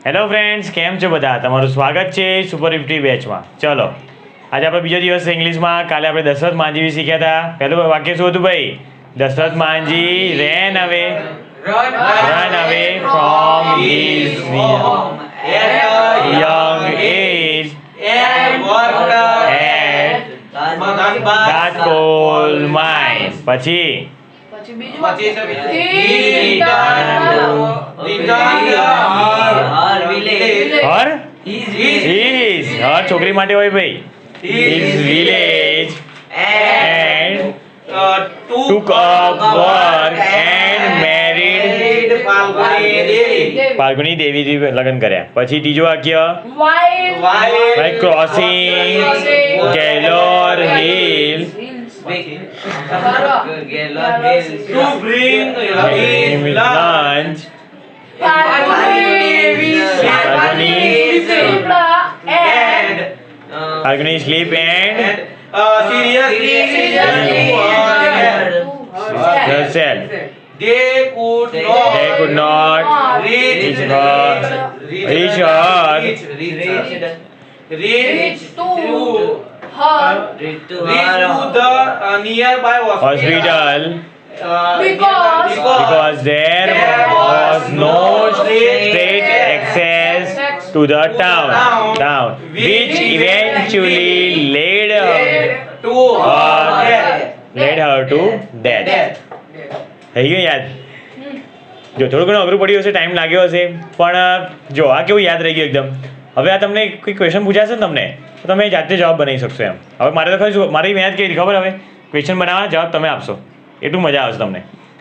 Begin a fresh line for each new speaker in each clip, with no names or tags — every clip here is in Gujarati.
હેલો ફ્રેન્ડ્સ, કેમ છો બધા? તમારું સ્વાગત છે સુપર 50 બેચમાં. ચલો, આજે આપણે બીજો દિવસ છે ઇંગ્લિશમાં. કાલે આપણે દશરથ માંજી વિશે શીખ્યા હતા. પહેલું વાક્ય શું હતું ભાઈ? Dasharath Manjhi ran away from his young age
and worked
at that coal mine. પછી
He returned her village.
Har
His
હર છોકરી માટે હોય ભાઈ. His village and took up work and married Falguni દેવીથી લગ્ન કર્યા. પછી ત્રીજો વાક્ય by crossing Galore Hill
to bring him lunch.
Falguni sleep and
Seriously
herself.
They could not reach to the nearby
hospital
because
because there was no straight access to the town, which eventually led her
to
death. થઈ ગયું યાદ? જો થોડું ઘણું અઘરું પડ્યું હશે, ટાઈમ લાગ્યો હશે, પણ જો આ કેવું યાદ રહી ગયું એકદમ. હવે આ તમને કોઈ ક્વેશ્ચન પૂછાશે ને તમને, તો તમે જાતે જવાબ બનાવી શકશો એમ. હવે મારે તો ખરું મારી મહેનત કેવી ખબર? હવે ક્વેશ્ચન બનાવવા જવાબ તમે આપશો, એટલું મજા આવશે તમને.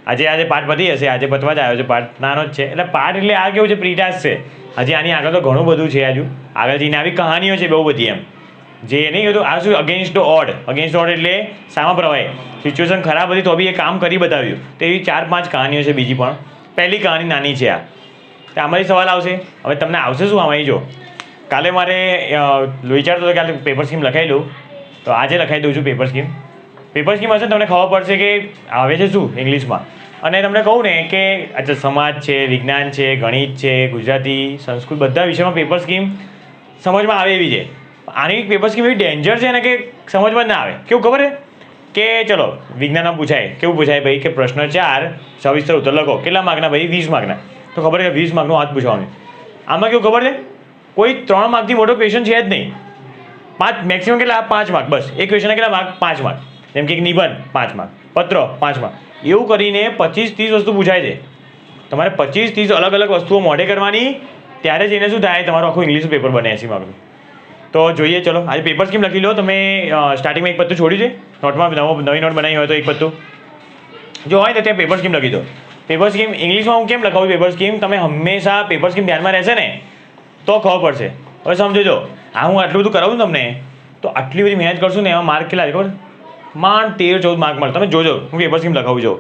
આજે પાઠ પતી હશે, આજે પતવા જ આવ્યો છે પાઠ, નાનો જ છે. એટલે પાઠ એટલે આ કેવું છે, પ્રીટાસ છે. હજી આની આગળ તો ઘણું બધું છે. આગળ જઈને આવી કહાનીઓ છે બહુ બધી એમ. જે નહીં કીધું આ શું, અગેન્સ્ટ ઓડ એટલે સામા પ્રવાહે સિચ્યુએશન ખરાબ હતી તો બી એ કામ કરી બતાવ્યું. તો એવી 4-5 કહાનીઓ છે. બીજી પણ પહેલી કહાની નાની છે. તો આમાંથી સવાલ આવશે. હવે તમને આવશે શું આમાં? જો કાલે મારે વિચારતો હતો કાલે પેપર સ્કીમ લખાઈ લઉં, તો આજે લખાઈ દઉં છું પેપર સ્કીમ હશે. તમને ખબર પડશે કે આવે છે શું ઇંગ્લિશમાં. અને તમને કહું ને કે અચ્છા, સમાજ છે, વિજ્ઞાન છે, ગણિત છે, ગુજરાતી, સંસ્કૃત, બધા વિષયમાં પેપર સ્કીમ સમજમાં આવે એવી છે. આની પેપર સ્કીમ એવી ડેન્જર છે ને કે સમજમાં ના આવે. કેવું ખબર છે કે ચલો વિજ્ઞાનમાં પૂછાય, કેવું પૂછાય ભાઈ કે પ્રશ્ન 4 સવિસ્તર ઉત્તર લખો. કેટલા માર્કના ભાઈ? 20 માર્કના. તો ખબર છે 20 માર્કનું હાથ પૂછવાનું. આમાં કેવું ખબર છે, કોઈ 3 માર્કથી મોટો ક્વેશ્ચન છે જ નહીં. 5 મેક્સિમમ કેટલા? 5 માર્ક બસ. એક ક્વેશ્ચનના કેટલા માર્ક? 5 માર્ક. જેમ કે એક નિબંધ 5 માર્ક, પત્ર 5 માર્ક. એવું કરીને 25-30 વસ્તુ પૂછાય છે. તમારે 25-30 અલગ અલગ વસ્તુઓ મોઢે કરવાની, ત્યારે જઈને શું થાય, તમારું આખું ઇંગ્લિશનું પેપર બને 80 માર્કનું. તો જોઈએ, ચલો આજે પેપર સ્કીમ લખી લો. તમે સ્ટાર્ટિંગમાં એક પત્તું છોડ્યું છે નોટમાં, નવી નોટ બનાવી હોય તો એક પત્તું જો હોય તો ત્યાં પેપર સ્કીમ લખી દો. પેપર સ્કીમ ઇંગ્લિશમાં હું કેમ લખાવું પેપર સ્કીમ? તમે હંમેશા પેપર સ્કીમ ધ્યાનમાં રહેશે ને તો ખબર પડશે. હવે સમજો, જો આ હું આટલું બધું કરાવું તમને, તો આટલી બધી મહેનત કરશું ને એમાં માર્ક કેટલા છે ખબર? માંડ 13-14 માર્ક મળે. તમે જોજો, હું પેપર સ્કીમ લખાવું જો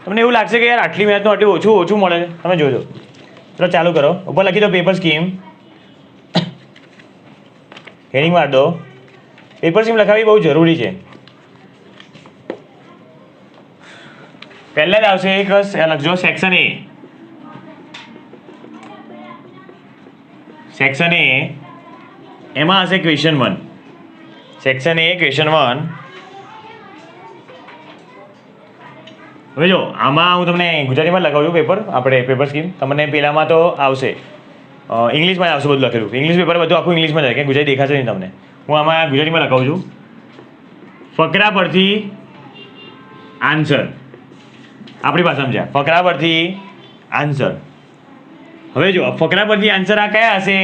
તમને એવું લાગશે કે યાર આટલી મહેનતનું આટલું ઓછું મળે છે. તમે જોજો. ચલો ચાલુ કરો. ઉપર લખી દો પેપર સ્કીમ, હેડિંગ માર દો. પેપર સ્કીમ લખાવી બહુ જરૂરી છે. પહેલા જ આવશે એક લખજો સેક્શન એ. સેક્શન એ એમાં હશે ક્વેશ્ચન 1. Section A question 1. હવે જો આમાં હું તમને ગુજરાતીમાં લખાવું છું પેપર, આપણે પેપર સ્કીમ. તમને પહેલામાં તો આવશે ઇંગ્લિશમાં આવશે બધું લખેલું. ઇંગ્લિશ પેપર બધું આખું ઇંગ્લિશમાં જાય, કે ગુજરાતી દેખાશે નહીં તમને. હું આમાં ગુજરાતીમાં લખાવું છું. ફકરા પરથી આન્સર, આપણી ભાષામાં છે. ફકરા પરથી આન્સર. હવે જો ફકરા પરથી આન્સર આ કયા હશે?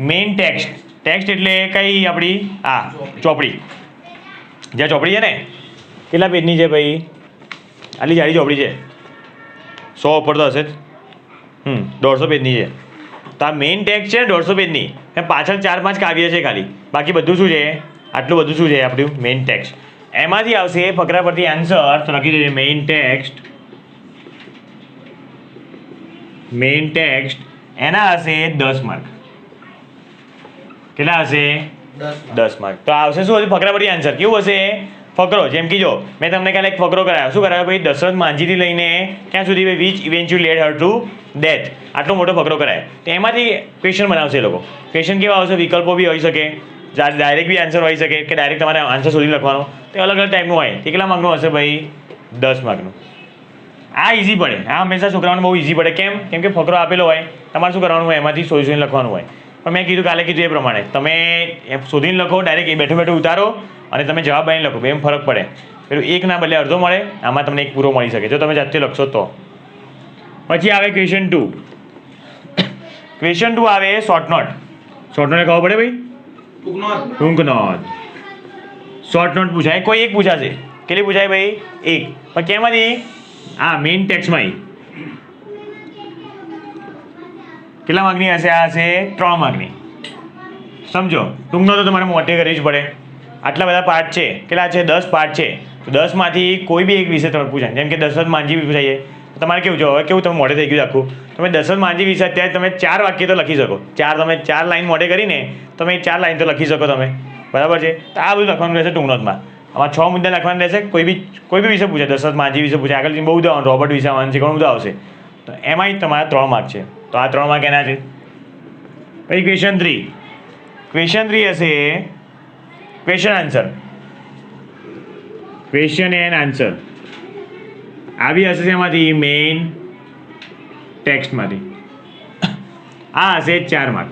Main text. ટેક્સ્ટ એટલે કઈ આપણી આ ચોપડી, જ્યાં ચોપડી છે ને, કેટલા પેજની છે ભાઈ? આટલી જાડી ચોપડી છે, 100 ઉપર તો હશે જ. 150 પેજની છે. તો આ મેઇન ટેક્સ્ટ છે 150 પેજની. પાછળ 4-5 કાવ્ય છે ખાલી, બાકી બધું શું છે? આટલું બધું શું છે આપણું મેઇન ટેક્સ્ટ. એમાંથી આવશે ફકરા પરથી આન્સર. તો લખી દેજો મેઇન ટેક્સ્ટ. એના હશે 10 માર્ક. કેટલા હશે? 10 માર્ક. તો આવશે શું હશે? ફકરા પરથી આન્સર. કેવું હશે? ફકરો જેમ કે જો મેં તમને કાલે એક ફકરો કરાયો. શું કરાયો ભાઈ? દશરથ માંઝીથી લઈને ક્યાં સુધી ભાઈ? Which eventually lead her to death. આટલો મોટો ફકરો કરાય. તો એમાંથી ક્વેશ્ચન બનાવશે એ લોકો. ક્વેશ્ચન કેવા આવશે? વિકલ્પો બી હોઈ શકે, ડાયરેક્ટ બી આન્સર હોઈ શકે કે ડાયરેક્ટ તમારે આન્સર શોધી લખવાનો. તો અલગ અલગ ટાઈપનું હોય. તે કેટલા માર્કનું હશે ભાઈ? 10 માર્કનું. આ ઇઝી પડે. આ હંમેશા છોકરાઓને બહુ ઇઝી પડે. કેમ? કેમ કે ફકરો આપેલો હોય, તમારે શું કરવાનું હોય? એમાંથી શોધીને લખવાનું હોય. પણ મેં કીધું કાલે કીધું એ પ્રમાણે તમે શોધીને લખો, ડાયરેક્ટ એ બેઠું બેઠું ઉતારો અને તમે જવાબ આવીને લખો. બેમ ફરક પડે. પેલું એક ના બદલે અડધો મળે, આમાં તમને એક પૂરો મળી શકે જો તમે જાતે લખશો તો. પછી આવે ક્વેશ્ચન 2. ક્વેશ્ચન 2 આવે શોર્ટ નોટ. શોર્ટ નોટ ખબર પડે ભાઈ? ટૂંક નોટ. શોર્ટ નોટ પૂછાય, કોઈ એક પૂછાશે. કેટલી પૂછાય ભાઈ? એક. પણ કેમાંથી? આ મેઇન ટેક્સ્ટમાં. કેટલા માર્કની હશે? આ હશે 3 માર્કની. સમજો ટૂંકનો તો તમારે મોટે કરવી જ પડે. આટલા બધા પાર્ટ છે. કેટલા છે? 10 પાર્ટ છે. તો 10માંથી કોઈ બી એક વિષય તમે પૂછાય. જેમ કે દશરથ માંઝી પૂછાઈએ, તમારે કેવું જો હવે કેવું તમે મોઢે થઈ ગયું આખું. તમે દશરથ માંઝી વિશે અત્યારે તમે 4 વાક્ય તો લખી શકો. તમે 4 લાઈન મોઢે કરીને તમે 4 લાઈન તો લખી શકો તમે. બરાબર છે? તો આ બધું લખવાનું રહેશે ટૂંકનોટમાં. આમાં 6 મુદ્દા લખવાના રહેશે. કોઈ બી વિષય પૂછાય, દશરથ માંઝી વિશે પૂછાય, આગળ બહુ બધું રોબર્ટ વિશે આવવાનું છે, ઘણું બધું આવશે. તો એમાંય તમારા 3 માર્ક છે. તો આ 3 માર્ક એના છે. પછી ક્વેશ્ચન 3. ક્વેશ્ચન 3 હશે question answer. Question and answer આવી હશે એમાંથી મેઇન ટેક્સ્ટમાંથી. આ હશે 4 માર્ક.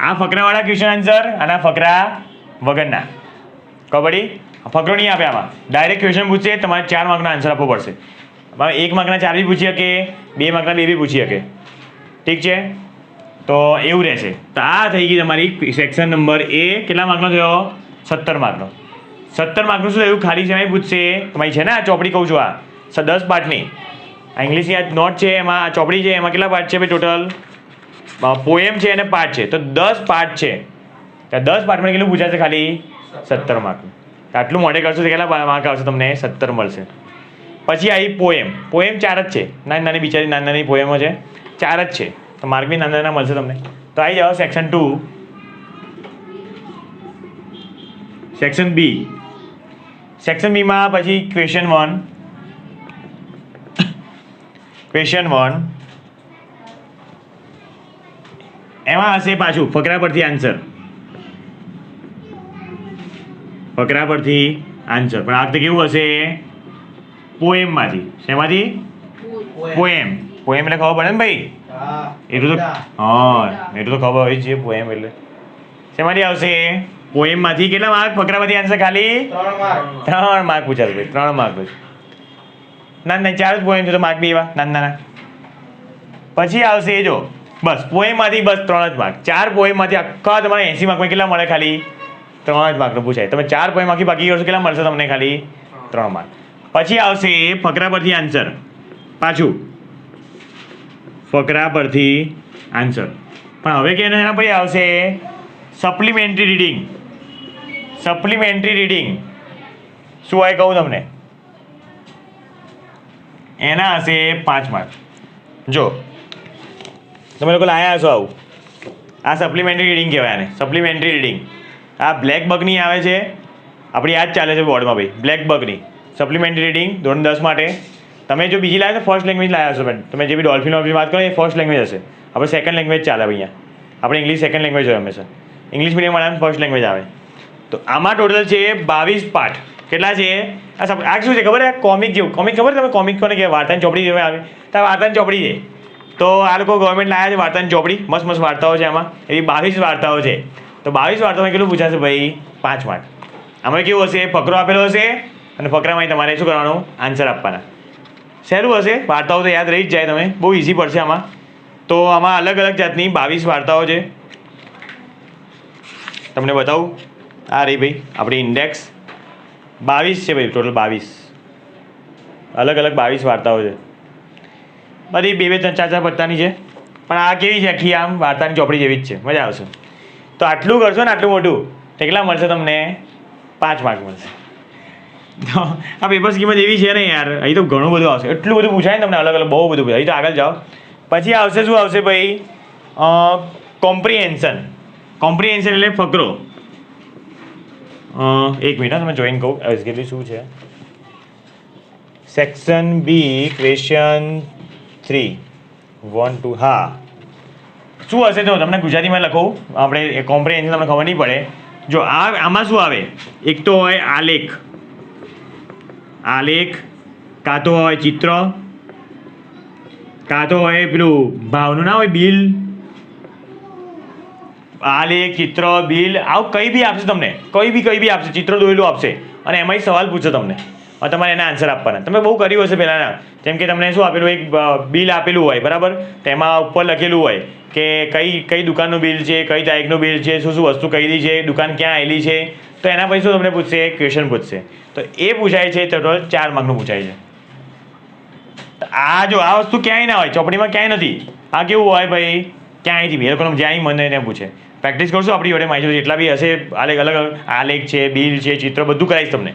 આ ફકરાવાળા ક્વેશ્ચન આન્સર અને આ ફકરા વગરના. કબડ્ડી ફકરો નહીં આપે. આમાં ડાયરેક્ટ ક્વેશ્ચન પૂછશે, તમારે 4 માર્કનો આન્સર આપવો પડશે. 1 માર્કના 4 બી પૂછી શકે, 2 માર્કના 2 બી પૂછી શકે. ઠીક છે? તો એવું રહેશે. તો આ થઈ ગઈ તમારી સેક્શન નંબર A. કેટલા માર્કનો થયો? 17 માર્કનો. 17 માર્કનું શું થયું? ખાલી સમય પૂછશે તમારી છે ને આ ચોપડી કહું છું, આ 10 પાર્ટની આ ઇંગ્લિશની આ નોટ છે, એમાં આ ચોપડી છે, એમાં કેટલા પાર્ટ છે ભાઈ? ટોટલ પોએમ છે અને પાર્ટ છે, તો 10 પાર્ટ છે. તો 10 પાર્ટમાં કેટલું પૂછાશે? ખાલી 17 માર્કનું. આટલું મોડે કરશો તો કેટલા માર્ક આવશે તમને? 17 મળશે. પછી આવી પોએમ. પોએમ 4 જ છે. નાની નાની બિચારી નાની નાની પોએમો છે, 4 જ છે. તો માર્ક બી નાના નાના મળશે તમને. તો આવી જાઓ સેક્શન 2. Section B. સેક્શન બીમાં પછી ક્વેશ્ચન 1. ક્વેશ્ચન 1 એમાં હશે પાછું ફકરા પરથી આન્સર. ફકરા પરથી આન્સર. પણ આ વખતે કેવું હશે? પોએમમાંથી. શેમાંથી? પોએમ. પોએમ એટલે ખબર પડે ને ભાઈ? એટલું તો એટલું તો ખબર હોય છે. પોએમ એટલે શેમાંથી આવશે? પોએમમાંથી. કેટલા માર્ક? ફકરામાંથી આન્સર ખાલી 3 માર્ક પૂછાશે ભાઈ. 3 માર્ક પૂછે. ના 4 જ પોએમ છે તો માર્ક બી એવા નાના નાના. પછી આવશે જો બસ પોએમમાંથી બસ 3 જ માર્ક. 4 પોએમમાંથી આખા તમારે 80 માર્કમાં કેટલા મળે? ખાલી 3 જ માર્કનું પૂછાય. તમે 4 પોએમ આખી બાકી કરશો, કેટલા મળશે તમને? ખાલી 3 માર્ક. પછી આવશે ફકરા પરથી આન્સર. પાછું ફકરા પરથી આન્સર. પણ હવે કે એના પછી આવશે સપ્લિમેન્ટરી રીડિંગ. સપ્લિમેન્ટરી રીડિંગ શું હોય કહું તમને? એના હશે 5 માર્ક. જો તમે લોકો લાયા હશો આવું, આ સપ્લિમેન્ટરી રીડિંગ કહેવાય આને. સપ્લિમેન્ટરી રીડિંગ આ બ્લેક બગની આવે છે આપણી યાદ ચાલે છે બોર્ડમાં ભાઈ. બ્લેક બગની સપ્લિમેન્ટરી રીડિંગ ધોરણ 10 માટે. તમે જો બીજી લાવ્યા તો ફર્સ્ટ લેંગ્વેજ લાવ્યા હશો. તમે જે બી ડોલ્ફિન વાત કરો એ ફર્સ્ટ લેંગ્વેજ હશે. આપણે સેકન્ડ લેંગ્વેજ ચાલે અહીંયા. આપણે ઇંગ્લિશ સેકન્ડ લેંગ્વેજ હોય હંમેશા. ઇંગ્લિશ મીડિયમ વાળાને ફર્સ્ટ લેંગ્વેજ આવે. તો આમાં ટોટલ છે 22 પાઠ. કેટલા છે? આ શું છે ખબર? કોમિક જેવું. કોમિક ખબર? તમે કોમિક કોને કે વાર્તાની ચોપડી જેવી આવે તો આ વાર્તાની ચોપડી છે. તો આ લોકો ગવર્મેન્ટ લાવ્યા છે વાર્તાની ચોપડી. મસ્ત મસ્ત વાર્તાઓ છે આમાં. એવી 22 વાર્તાઓ છે. તો 22 વાર્તામાં કેટલું પૂછાશે ભાઈ? 5 માર્ક. આમાં કેવું હશે? ફકરો આપેલો હશે અને ફકરામાં તમારે શું કરવાનું? આન્સર આપવાના. સહેલું હશે. વાર્તાઓ તો યાદ રહી જ જાય. તમે બહુ ઇઝી પડશે આમાં. તો આમાં અલગ અલગ જાતની 22 વાર્તાઓ છે. તમને બતાવું. આ રહી ભાઈ આપણી ઇન્ડેક્સ. 22 છે ભાઈ ટોટલ. 22 અલગ અલગ 22 વાર્તાઓ છે. બધી 2-2 3-4 પત્તાની છે. પણ આ કેવી છે? આખી આમ વાર્તાની ચોપડી જેવી જ છે. મજા આવશે. તો આટલું કરશો ને આટલું મોટું તો કેટલા મળશે તમને? 5 માર્ક મળશે. તો આ પેપર સ્કીમ જ એવી છે ને યાર. અહીં તો ઘણું બધું આવશે. એટલું બધું પૂછાય ને તમને અલગ અલગ બહુ બધું પૂછાય. અહીં તો આગળ જાઓ. પછી આવશે શું આવશે ભાઈ? કોમ્પ્રિહેન્શન. કોમ્પ્રિહેન્શન એટલે ફકરો. એક મિનિટ તમે જોઈન કહું એક્ઝેક્ટલી શું છે સેક્શન બી ક્વેશ્ચન 3 1 2 હા શું હશે તો તમને ગુજરાતીમાં લખું આપણે કોમ્પ્રિહેન્શન તમને ખબર નહીં પડે જો આમાં શું આવે એક તો હોય આલેખ કાં તો હોય ચિત્ર કાં તો હોય પેલું ભાવનું ના હોય બિલ આલેખ ચિત્ર બિલ આવું કંઈ બી આપશે તમને કંઈ બી આપશે ચિત્ર દોરેલું આપશે અને એમાંય સવાલ પૂછશે તમને અને તમારે એના આન્સર આપવાના તમે બહુ કર્યું હશે પહેલાંના જેમ કે તમને શું આપેલું એક બિલ આપેલું હોય બરાબર તેમાં ઉપર લખેલું હોય કે કઈ દુકાનનું બિલ છે કઈ તારીખનું બિલ છે શું વસ્તુ કઈ છે દુકાન ક્યાં આવેલી છે તો એના પછી શું તમને પૂછશે ક્વેશ્ચન પૂછશે તો એ પૂછાય છે ટોટલ 4 માર્કનું પૂછાય છે આ જો આ વસ્તુ ક્યાંય ના હોય ચોપડીમાં ક્યાંય નથી આ કેવું હોય ભાઈ ક્યાંયથી બી એ લોકોને જ્યાં મને એને પૂછે પ્રેક્ટિસ કરશો આપણી જોડે માહિતી જેટલા બી હશે અલગ આલેખ છે બિલ છે ચિત્ર બધું કરાવીશ તમને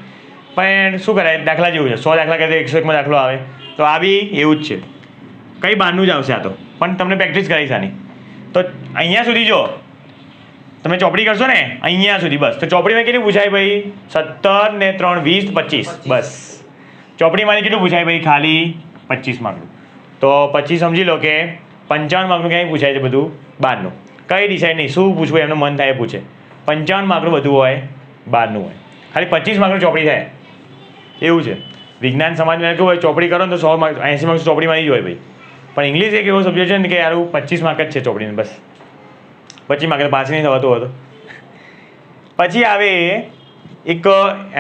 પણ શું કરાય દાખલા જેવું છે 100 દાખલા કરીએ 101માં દાખલો આવે તો આ બી એવું જ છે કંઈ બહારનું જ આવશે આ તો પણ તમને પ્રેક્ટિસ કરાવીશ આની તો અહીંયા સુધી જો તમે ચોપડી કરશો ને અહીંયા સુધી બસ તો ચોપડીમાં કેટલું પૂછાય ભાઈ 17 ને 3 20 25 બસ ચોપડીમાંથી કેટલું પૂછાય ભાઈ ખાલી 25 માર્કનું તો 25 સમજી લો કે 55 માર્કનું ક્યાંય પૂછાય છે બધું બહારનું કંઈ ડિસાઇડ નહીં શું પૂછવું એમનું મન થાય પૂછે 55 માર્કનું બધું હોય બહારનું હોય ખાલી 25 માર્કનું ચોપડી થાય એવું છે વિજ્ઞાન સમાજમાં કેવું હોય ચોપડી કરો ને તો 100 માર્ક 80 માર્ક્સ ચોપડીમાં જ હોય ભાઈ પણ ઇંગ્લિશ એક એવો સબ્જેક્ટ છે ને કે યારું 25 માર્ક જ છે ચોપડીને બસ 25 માર્ક પાસ નહીં થવાતું હતો પછી આવે એક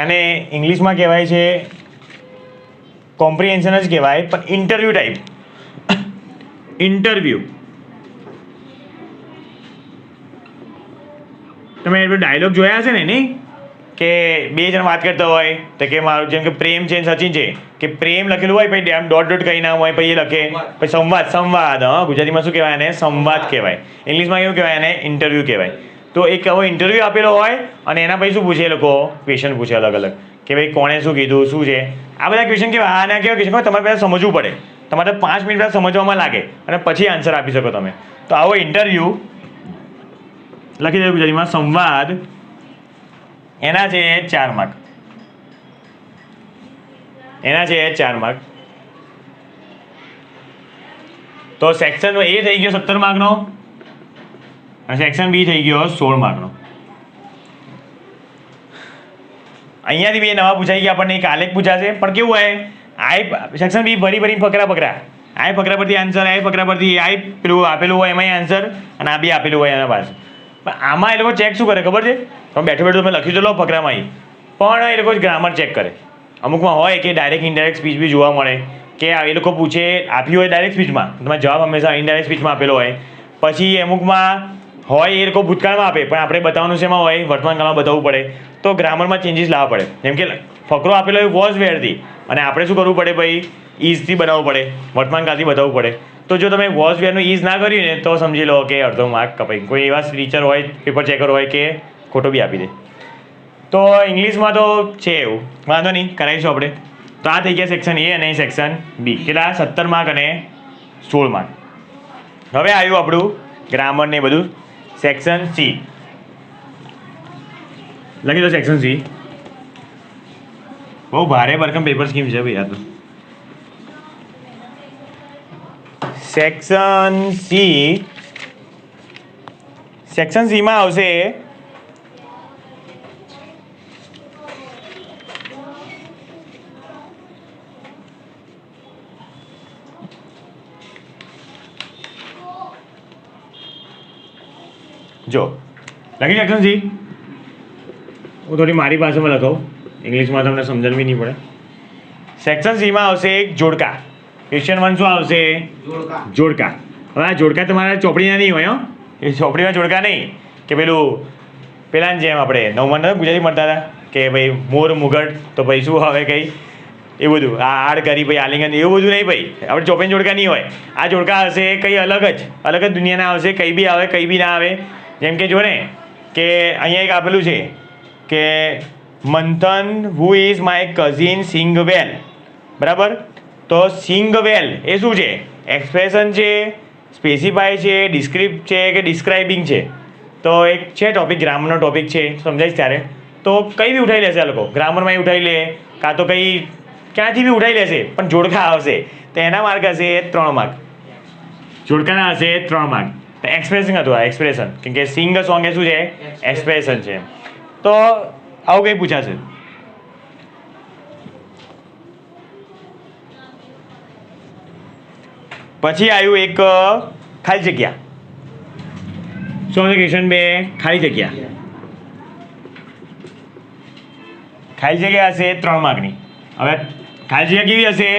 એને ઇંગ્લિશમાં કહેવાય છે કોમ્પ્રિહેન્શન જ કહેવાય પણ ઇન્ટરવ્યૂ ટાઈપ ઇન્ટરવ્યૂ તમે ડાયલોગ જોયા હશે ને નહીં કે બે જણ વાત કરતા હોય તો કે મારું જેમ કે પ્રેમ છે સચિન છે કે પ્રેમ લખેલું હોય પછી આમ ડોટ કંઈ નામ હોય પછી એ લખે પછી સંવાદ હા ગુજરાતીમાં શું કહેવાય એને સંવાદ કહેવાય ઇંગ્લિશમાં કેવું કહેવાય એને ઇન્ટરવ્યૂ કહેવાય તો એક એવો ઇન્ટરવ્યૂ આપેલો હોય અને એના પછી શું પૂછે એ લોકો ક્વેશ્ચન પૂછે અલગ કે ભાઈ કોણે શું કીધું શું છે આ બધા ક્વેશ્ચન કેવા આના કેવા ક્વેશ્ચન તમારે પહેલાં સમજવું પડે તમારે 5 મિનિટ પહેલાં સમજવામાં લાગે અને પછી આન્સર આપી શકો તમે તો આવો ઇન્ટરવ્યૂ લખી દો ગુજરાતીમાં સંવાદ એના છે 4 માર્ક તો સેક્શન એ થઈ ગયો 17 માર્કનો અને સેક્શન બી થઈ ગયો 16 માર્કનો અહીંયાથી બે નવા પૂછાઈ ગયા આપણને એક આલેખ પૂછાશે પણ કેવું હોય સેક્શન બી ભરી ફકરા ફકરા પરથી આન્સર ફકરા પરથી પેલું આપેલું હોય એમાંય આન્સર અને આ બી આપેલું હોય એના પાસે પણ આમાં એ લોકો ચેક શું કરે ખબર છે તમે બેઠો તમે લખી તો લો ફકરામાં પણ એ લોકો ગ્રામર ચેક કરે અમુકમાં હોય કે ડાયરેક્ટ ઇનડાયરેક્ટ સ્પીચ બી જોવા મળે કે એ લોકો પૂછે આપ્યું હોય ડાયરેક્ટ સ્પીચમાં તમારે જવાબ હંમેશા ઇનડાયરેક્ટ સ્પીચમાં આપેલો હોય પછી અમુકમાં હોય એ લોકો ભૂતકાળમાં આપે પણ આપણે બતાવવાનું શેમાં હોય વર્તમાનકાળમાં બતાવવું પડે તો ગ્રામરમાં ચેન્જીસ લાવવા પડે જેમ કે ફકરો આપેલો હોય વોઝ વેરથી અને આપણે શું કરવું પડે ભાઈ ઇઝથી બનાવવું પડે વર્તમાનકાળથી બતાવવું પડે તો જો તમે વોઝ વેરનું ઇઝ ના કર્યું ને તો સમજી લો કે અડધો માર્ક કપાઈ કોઈ એવા ટીચર હોય પેપર ચેકર હોય કે ખોટો બી આપી દે તો ઇંગ્લિશમાં તો છે એવું વાંધો નહીં કરાવીશું આપણે તો આ થઈ ગયા સેક્શન એ અને સેક્શન બી કેટલા 17 માર્ક અને 16 માર્ક હવે આવ્યું આપણું ગ્રામર ને બધું સેક્શન સી લખી દો સેક્શન સી બહુ ભારે ભરકમ પેપર સ્કીમ છે ભાઈ આ તો સેક્શન સીમાં આવશે જો લખી સેક્શન સી હું થોડી મારી ભાષામાં લખાવું ઇંગ્લિશમાં તમને સમજણ બી નહીં પડે સેક્શન સીમાં આવશે એક જોડકા ક્વેશ્ચન 1 શું આવશે જોડકા હવે આ જોડકા તમારા ચોપડીના નહીં હોય એ ચોપડીમાં જોડકા નહીં કે પેલાને જેમ આપણે 9માં ગુજરાતી મળતા હતા કે ભાઈ મોર મુગટ તો ભાઈ શું હવે કંઈ એ બધું આ આડ કરી ભાઈ આલિંગન એવું બધું નહીં ભાઈ આપણે ચોપડીના જોડકા નહીં હોય આ જોડકા હશે કંઈ અલગ જ દુનિયાના આવશે કંઈ બી આવે કંઈ બી ના આવે જેમ કે જો ને કે અહીંયા એક આપેલું છે કે મંથન હુ ઇઝ માય કઝિન સિંગ વેલ બરાબર તો સિંગ વેલ એ શું છે એક્સપ્રેશન છે સ્પેસિફાય છે ડિસ્ક્રિપ્ટ છે કે ડિસ્ક્રાઇબિંગ છે તો એક છે ટોપિક ગ્રામરનો ટોપિક છે સમજાઈશ ત્યારે તો કંઈ બી ઉઠાવી લેશે આ લોકો, ગ્રામરમાં ઉઠાવી લે, કાં તો કંઈ ક્યાંથી બી ઉઠાવી લેશે, પણ જોડકા આવશે તો એના માર્ક હશે 3 માર્ક. જોડકાના હશે 3 માર્ક. એક્સપ્રેશન હતું આ, એક્સપ્રેશન, કેમ કે સિંગ સોંગ એ શું છે? એક્સપ્રેશન છે. તો આવું કંઈ પૂછાશે. પછી આવ્યું એક ખાલી જગ્યા. શું છે ક્વેશ્ચન 2? ખાલી જગ્યા. ખાલી જગ્યા હશે 3 માર્કની. હવે ખાલી જગ્યા કેવી હશે?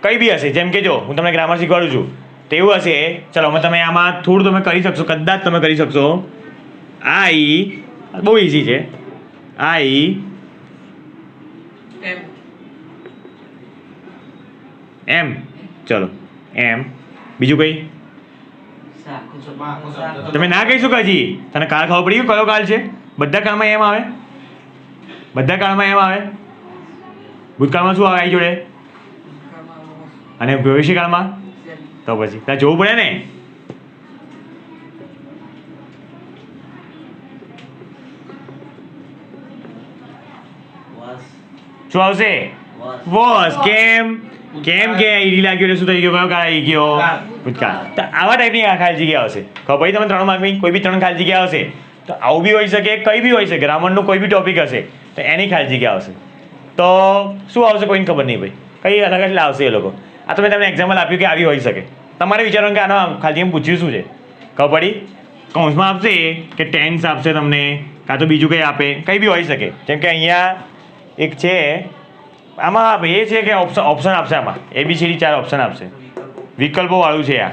કઈ બી હશે, જેમ કે જો હું તમને ગ્રામર શીખવાડું છું તો એવું હશે. ચલો તમે આમાં થોડું તમે કરી શકશો, કદાચ તમે કરી શકશો. આઈ બહુ ઇઝી છે. આઈ એમ, ચલો એમ. બીજું કઈ તમે ના કહી શકો હજી? તને કાળ ખબર પડી ગયું કયો કાળ છે? બધા કાળમાં એમ આવે, બધા કાળમાં એમ આવે. ભૂતકાળમાં શું આવે આઈ જોડે? અને ભવિષ્યકાળમાં? તો પછી ત્યાં જોવું પડે ને. શું આવશે? વોસ. કેમ? કેમ કે ઈડી લાગ્યો એટલે શું થઈ ગયો? કયો કાળ આવી ગયો? ભૂતકાળ. તો આવા ટાઈપની ખાલી જગ્યા આવશે. ખબર પડી તમે? 3 માર્કની કોઈ બી 3 ખાલી જગ્યા આવશે. તો આવું બી હોઈ શકે, કંઈ બી હોઈ શકે. ગ્રામરનું કોઈ બી ટોપિક હશે તો એની ખાલી જગ્યા આવશે. તો શું આવશે કોઈને ખબર નહીં ભાઈ, કંઈ અલગ જ લાવશે એ લોકો. આ તો મેં તમને એક્ઝામ્પલ આપ્યું કે આવી હોઈ શકે. તમારે વિચારવાનું કે આનો ખાલી એમ પૂછ્યું શું છે? ખબર પડી? કૌંસમાં આપશે કે ટેન્સ આપશે તમને, કાં તો બીજું કંઈ આપે, કંઈ બી હોઈ શકે. જેમ કે અહીંયા એક છે, આમાં એ છે કે ઓપ્શન આપશે. આમાં ABCD 4 ઓપ્શન આપશે. વિકલ્પો વાળું છે આ,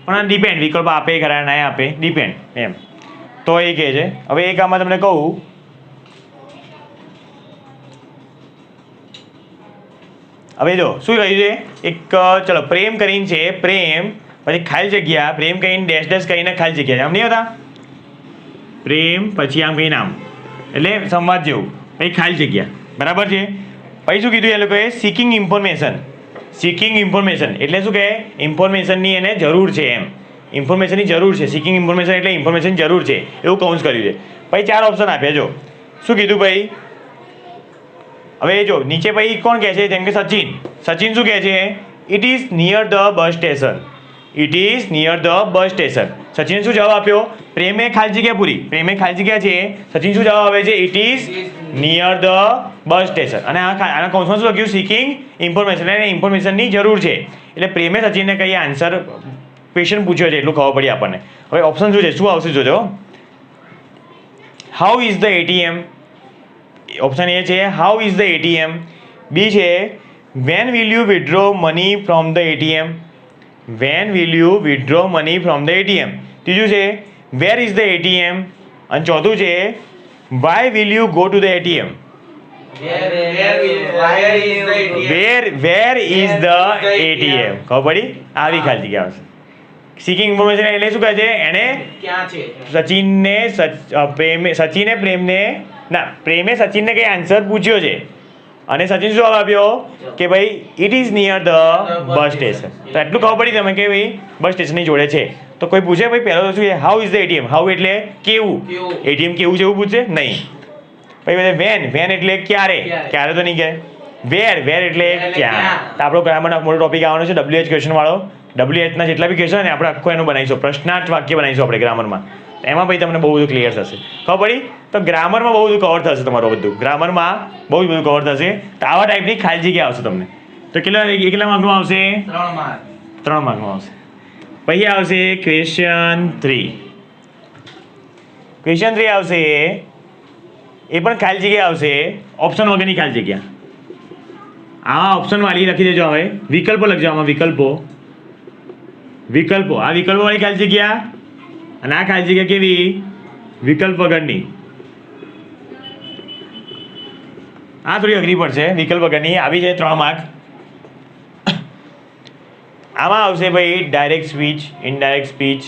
પણ ડિપેન્ડ, વિકલ્પ આપે ખરા ના આપે, ડિપેન્ડ એમ. તો એ કહે છે. હવે એક આમાં તમને કહું, હવે જો શું કહ્યું છે? એક ચલો પ્રેમ કરીને છે, પ્રેમ પછી ખાલી જગ્યા, પ્રેમ કહીને ડેશ ડેશ કરીને ખાલી જગ્યા. આમ નહીં હોતા? પ્રેમ પછી આમ કહીને આમ, એટલે સંવાદ જેવું, પછી ખાલી જગ્યા. બરાબર છે? પછી શું કીધું એ લોકોએ? Seeking information. સિકિંગ ઇન્ફોર્મેશન એટલે શું કહે? ઇન્ફોર્મેશનની એને જરૂર છે એમ. ઇન્ફોર્મેશનની જરૂર છે. સિકિંગ ઇન્ફોર્મેશન એટલે ઇન્ફોર્મેશન જરૂર છે એવું કૌંસ કર્યું છે. પછી 4 ઓપ્શન આપ્યા. જો શું કીધું ભાઈ? હવે જો નીચે ભાઈ કોણ કહે છે? જેમ કે સચિન. સચિન શું કહે છે? It is near the bus station. It is near the bus station. સચિને શું જવાબ આપ્યો? પ્રેમે ખાલી જગ્યા પૂરી. પ્રેમે ખાલી જગ્યા છે. સચિન શું જવાબ આપે છે? It is near the bus station. અને આના કૌંસમાં શું લખ્યું? Seeking information. એટલે ઇન્ફોર્મેશનની જરૂર છે. એટલે પ્રેમે સચિનને કઈ આન્સર ક્વેશ્ચન પૂછ્યો છે એટલું ખબર પડી આપણને. હવે ઓપ્શન શું છે? શું આવશે જોજો. How is the ATM. Option A છે હાઉ ઇઝ ધ ATM. બી છે when will you withdraw money from the ATM. When will you withdraw money from the ATM. ત્રીજું છે વેર ઇઝ ધ ATM. અને ચોથું છે why will you go to the ATM. Where is the ATM. ખબર પડી? આવી ખાલી જગ્યા આવશે. સિકિંગ ઇન્ફોર્મેશન એટલે શું કહે છે? એને સચિને પ્રેમે સચિનને કઈ આન્સર પૂછ્યો છે અને સચિન જવાબ આપ્યો કે ભાઈ it is near the bus station. તો એટલું ખબર પડી તમે કે ભાઈ બસ સ્ટેશનની જોડે છે. તો કોઈ પૂછે ભાઈ પહેલો તો શું છે? How is the ATM. How એટલે કેવું, ATM કેવું છે એવું પૂછે નહીં. પછી વેન, વેન એટલે ક્યારે, ક્યારે તો નહીં કહે. વેર એટલે ક્યાં. તો આપણો ગ્રામરનો મોટો ટોપિક આવવાનો છે WH ક્વેશ્ચન વાળો. WH ના જેટલા બી ક્વેશ્ચન ને આપણે આખું એનું બનાવીશું, પ્રશ્નાર્થ વાક્ય બનાવીશું આપણે ગ્રામરમાં. એમાં ભાઈ તમને બહુ બધું ક્લિયર થશે. ખબર પડી? તો ગ્રામરમાં બહુ બધું કવર થશે તમારું. બધું ગ્રામરમાં બહુ જ બધું કવર થશે. તો આવા ટાઈપની ખાલી જગ્યા આવશે તમને. તો કેટલા માર્કનું આવશે? 3 માર્કનું આવશે. પછી આવશે ક્વેશ્ચન 3. ક્વેશ્ચન 3 આવશે, એ પણ ખાલી જગ્યા આવશે, ઓપ્શન વગરની ખાલી જગ્યા. આ ઓપ્શન વાળી લખી દેજો. હવે વિકલ્પો લખજો આમાં. વિકલ્પો, વિકલ્પો. આ વિકલ્પો વાળી ખાલી જગ્યા અને આ ખાલી જગ્યા કેવી? વિકલ્પ વગરની. આ થોડી અઘરી પડશે. વિકલ્પ વગરની આવી છે 3 માર્ક. આમાં આવશે ભાઈ ડાયરેક્ટ સ્પીચ, ઇનડાયરેક્ટ સ્પીચ,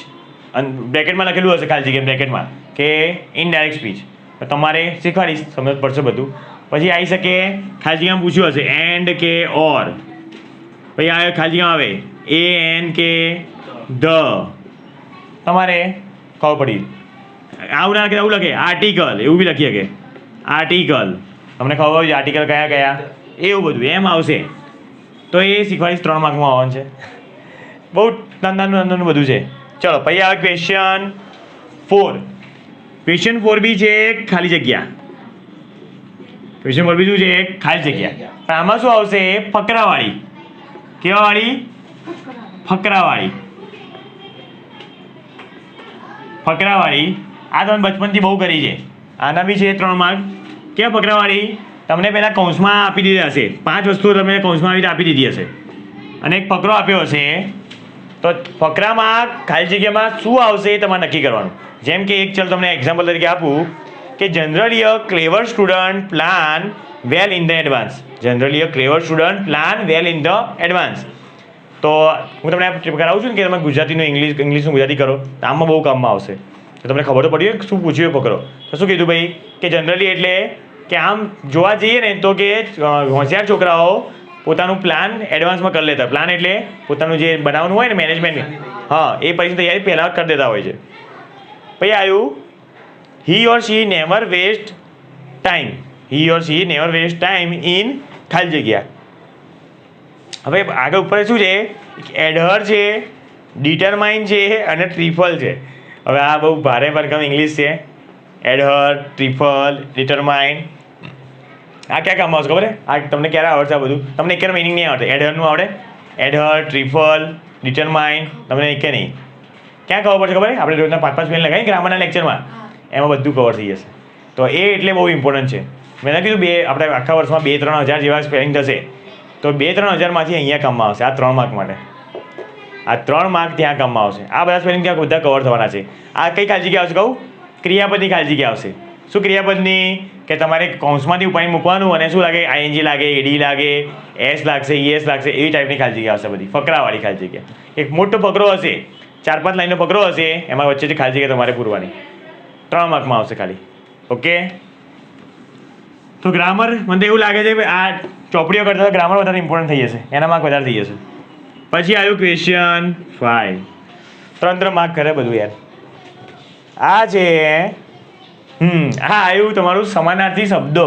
અને બ્રેકેટમાં લખેલું હશે ખાલી જગ્યા બ્રેકેટમાં કે ઇનડાયરેક્ટ સ્પીચ. તો તમારે શીખવાડીશ, સમજ પડશે બધું. પછી આવી શકે ખાલી જગ્યામાં પૂછ્યું હશે એન્ડ કે ઓર. પછી આ ખાલી જગ્યામાં આવે AN કે ધ. તમારે ખબર પડી. આવું ના લખે, આવું લખે આર્ટિકલ, એવું બી લખી શકે. આર્ટિકલ, તમને ખબર હોય આર્ટિકલ કયા કયા, એવું બધું એમ આવશે. તો એ શીખવાડીશ 3 માર્કમાં આવવાનું છે. બહુ નાનું બધું છે. ચલો પછી આવે ક્વેશ્ચન 4. ક્વેશ્ચન 4 બી છે ખાલી જગ્યા. ક્વેશ્ચન 4 બી શું છે? ખાલી જગ્યા. પણ આમાં શું આવશે? ફકરાવાળી. કેવા વાળી? ફકરાવાળી. ફકરાવાળી આ તમે બચપનથી બહુ કરી છે. આના બી છે 3 માર્ક. કેવા ફકરાવાળી? તમને પહેલાં કૌંસમાં આપી દીધી હશે, 5 વસ્તુઓ તમને કૌંસમાં આવી આપી દીધી હશે અને એક ફકરો આપ્યો હશે. તો ફકરામાં ખાલી જગ્યામાં શું આવશે એ તમારે નક્કી કરવાનું. જેમ કે એક ચાલ તમને એક્ઝામ્પલ તરીકે આપું કે generally a clever student plan well in the advance. Generally a clever student plan well in the advance. તો હું તમને કરાવું છું ને કે તમે ગુજરાતીનું ઇંગ્લિશનું ગુજરાતી કરો તો આમાં બહુ કામમાં આવશે. તો તમને ખબર તો પડી હોય શું પૂછ્યું એ પકડો. તો શું કીધું ભાઈ કે જનરલી એટલે કે આમ જોવા જઈએ ને તો કે હોશિયાર છોકરાઓ પોતાનું પ્લાન એડવાન્સમાં કરી લેતા. પ્લાન એટલે પોતાનું જે બનાવવાનું હોય ને મેનેજમેન્ટ, હા એ પરીક્ષાની તૈયારી પહેલાં કરી દેતા હોય છે. પછી આવ્યું he or she never waste time. He or she never waste time in ખાલી જગ્યા. હવે આગળ ઉપર શું છે? એડહર છે, ડિટરમાઇન છે અને ટ્રિફલ છે. હવે આ બહુ ભારે ભરકમ ઇંગ્લિશ છે. એડહર, ટ્રિફલ, ડિટરમાઇન આ ક્યાં કામમાં આવશે ખબર? આ તમને ક્યારે આવડશે? આ બધું તમને એક મિનિંગ નહીં આવડે. એડહરનું આવડે? એડહર, ટ્રિફલ, ડિટરમાઇન તમને એક નહીં. ક્યાં ખબર પડશે ખબર? આપણે રોજના 5-5 મિનિટ લગાવીને ગ્રામરના લેક્ચરમાં એમાં બધું કવર થઈ જશે. તો એ એટલે બહુ ઇમ્પોર્ટન્ટ છે. મેં કીધું આપણે આખા વર્ષમાં 2-3 હજાર જેવા સ્પેલિંગ થશે. તો 2-3 હજારમાંથી અહીંયા કામમાં આવશે આ 3 માર્ક માટે. આ 3 માર્ક ત્યાં કામમાં આવશે. આ બધા સ્પેલિંગ ત્યાં બધા કવર થવાના છે. આ કઈ ખાલી જગ્યા આવશે કહું? ક્રિયાપદની ખાલી જગ્યા આવશે. શું ક્રિયાપદની? કે તમારે કૌંસમાંથી ઉપાડી મૂકવાનું અને શું લાગે? ING લાગે, AD લાગે, S લાગશે, ES લાગશે, એવી ટાઈપની ખાલી જગ્યા આવશે બધી. ફકરાવાળી ખાલી જગ્યા. એક મોટો ફકરો હશે, 4-5 લાઈનનો ફકરો હશે, એમાં વચ્ચેથી ખાલી જગ્યા તમારે પૂરવાની. 3 માર્કમાં આવશે ખાલી. ઓકે. તો ગ્રામર મને એવું લાગે છે કે આ ચોપડીઓ કરતાં ગ્રામર વધારે ઇમ્પોર્ટન્ટ થઈ જશે, એના માર્ક વધારે થઈ જશે. પછી આવ્યું ક્વેશ્ચન 5. 3 માર્ક કરે બધું યાર. આ છે આ આવ્યું તમારું સમાનાર્થી શબ્દો.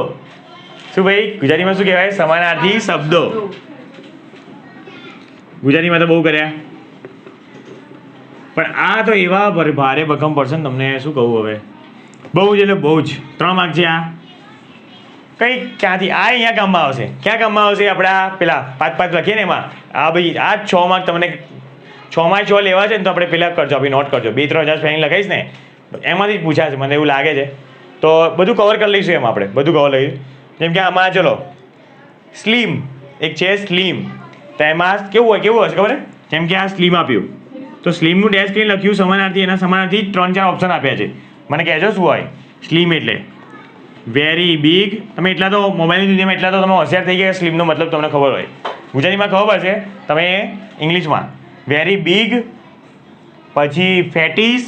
શું ભાઈ ગુજરાતીમાં શું કહેવાય? સમાનાર્થી શબ્દો. ગુજરાતીમાં તો બહુ કર્યા પણ આ તો એવા ભારે ભરકમ પડશે ને તમને શું કહું હવે. બહુ જ એટલે બહુ જ. 3 માર્ક છે આ. કઈ ક્યાંથી આ અહીંયા કામમાં આવશે? ક્યાં કામમાં આવશે? આપણા પેલા 5-5 લખીએ ને એમાં આ ભાઈ આ 6 માર્ક તમને 6 6 લેવા છે ને તો આપણે પેલા કરજો, આપણે નોટ કરજો. 2-3 હજાર સ્પેલિંગ લખાઈશ ને એમાંથી જ પૂછાશે મને એવું લાગે છે. તો બધું કવર કરી લઈશું એમાં આપણે બધું કવર લઈશું. જેમ કે આમાં ચલો સ્લીમ એક છે સ્લીમ. તો એમાં કેવું હશે ખબર? જેમ કે આ સ્લીમ આપ્યું તો સ્લીમનું ડેશ કરીને લખ્યું સમાનાર્થી. એના સમાનાર્થી 3-4 ઓપ્શન આપ્યા છે. મને કહેજો શું હોય સ્લીમ એટલે? Very big. તમે એટલા તો મોબાઈલની દુનિયામાં એટલા તો તમે હોશિયાર થઈ ગયા સ્લીમનો મતલબ તમને ખબર હોય. ગુજરાતીમાં ખબર છે, તમે ઇંગ્લિશમાં વેરી બિગ. પછી ફેટીસ,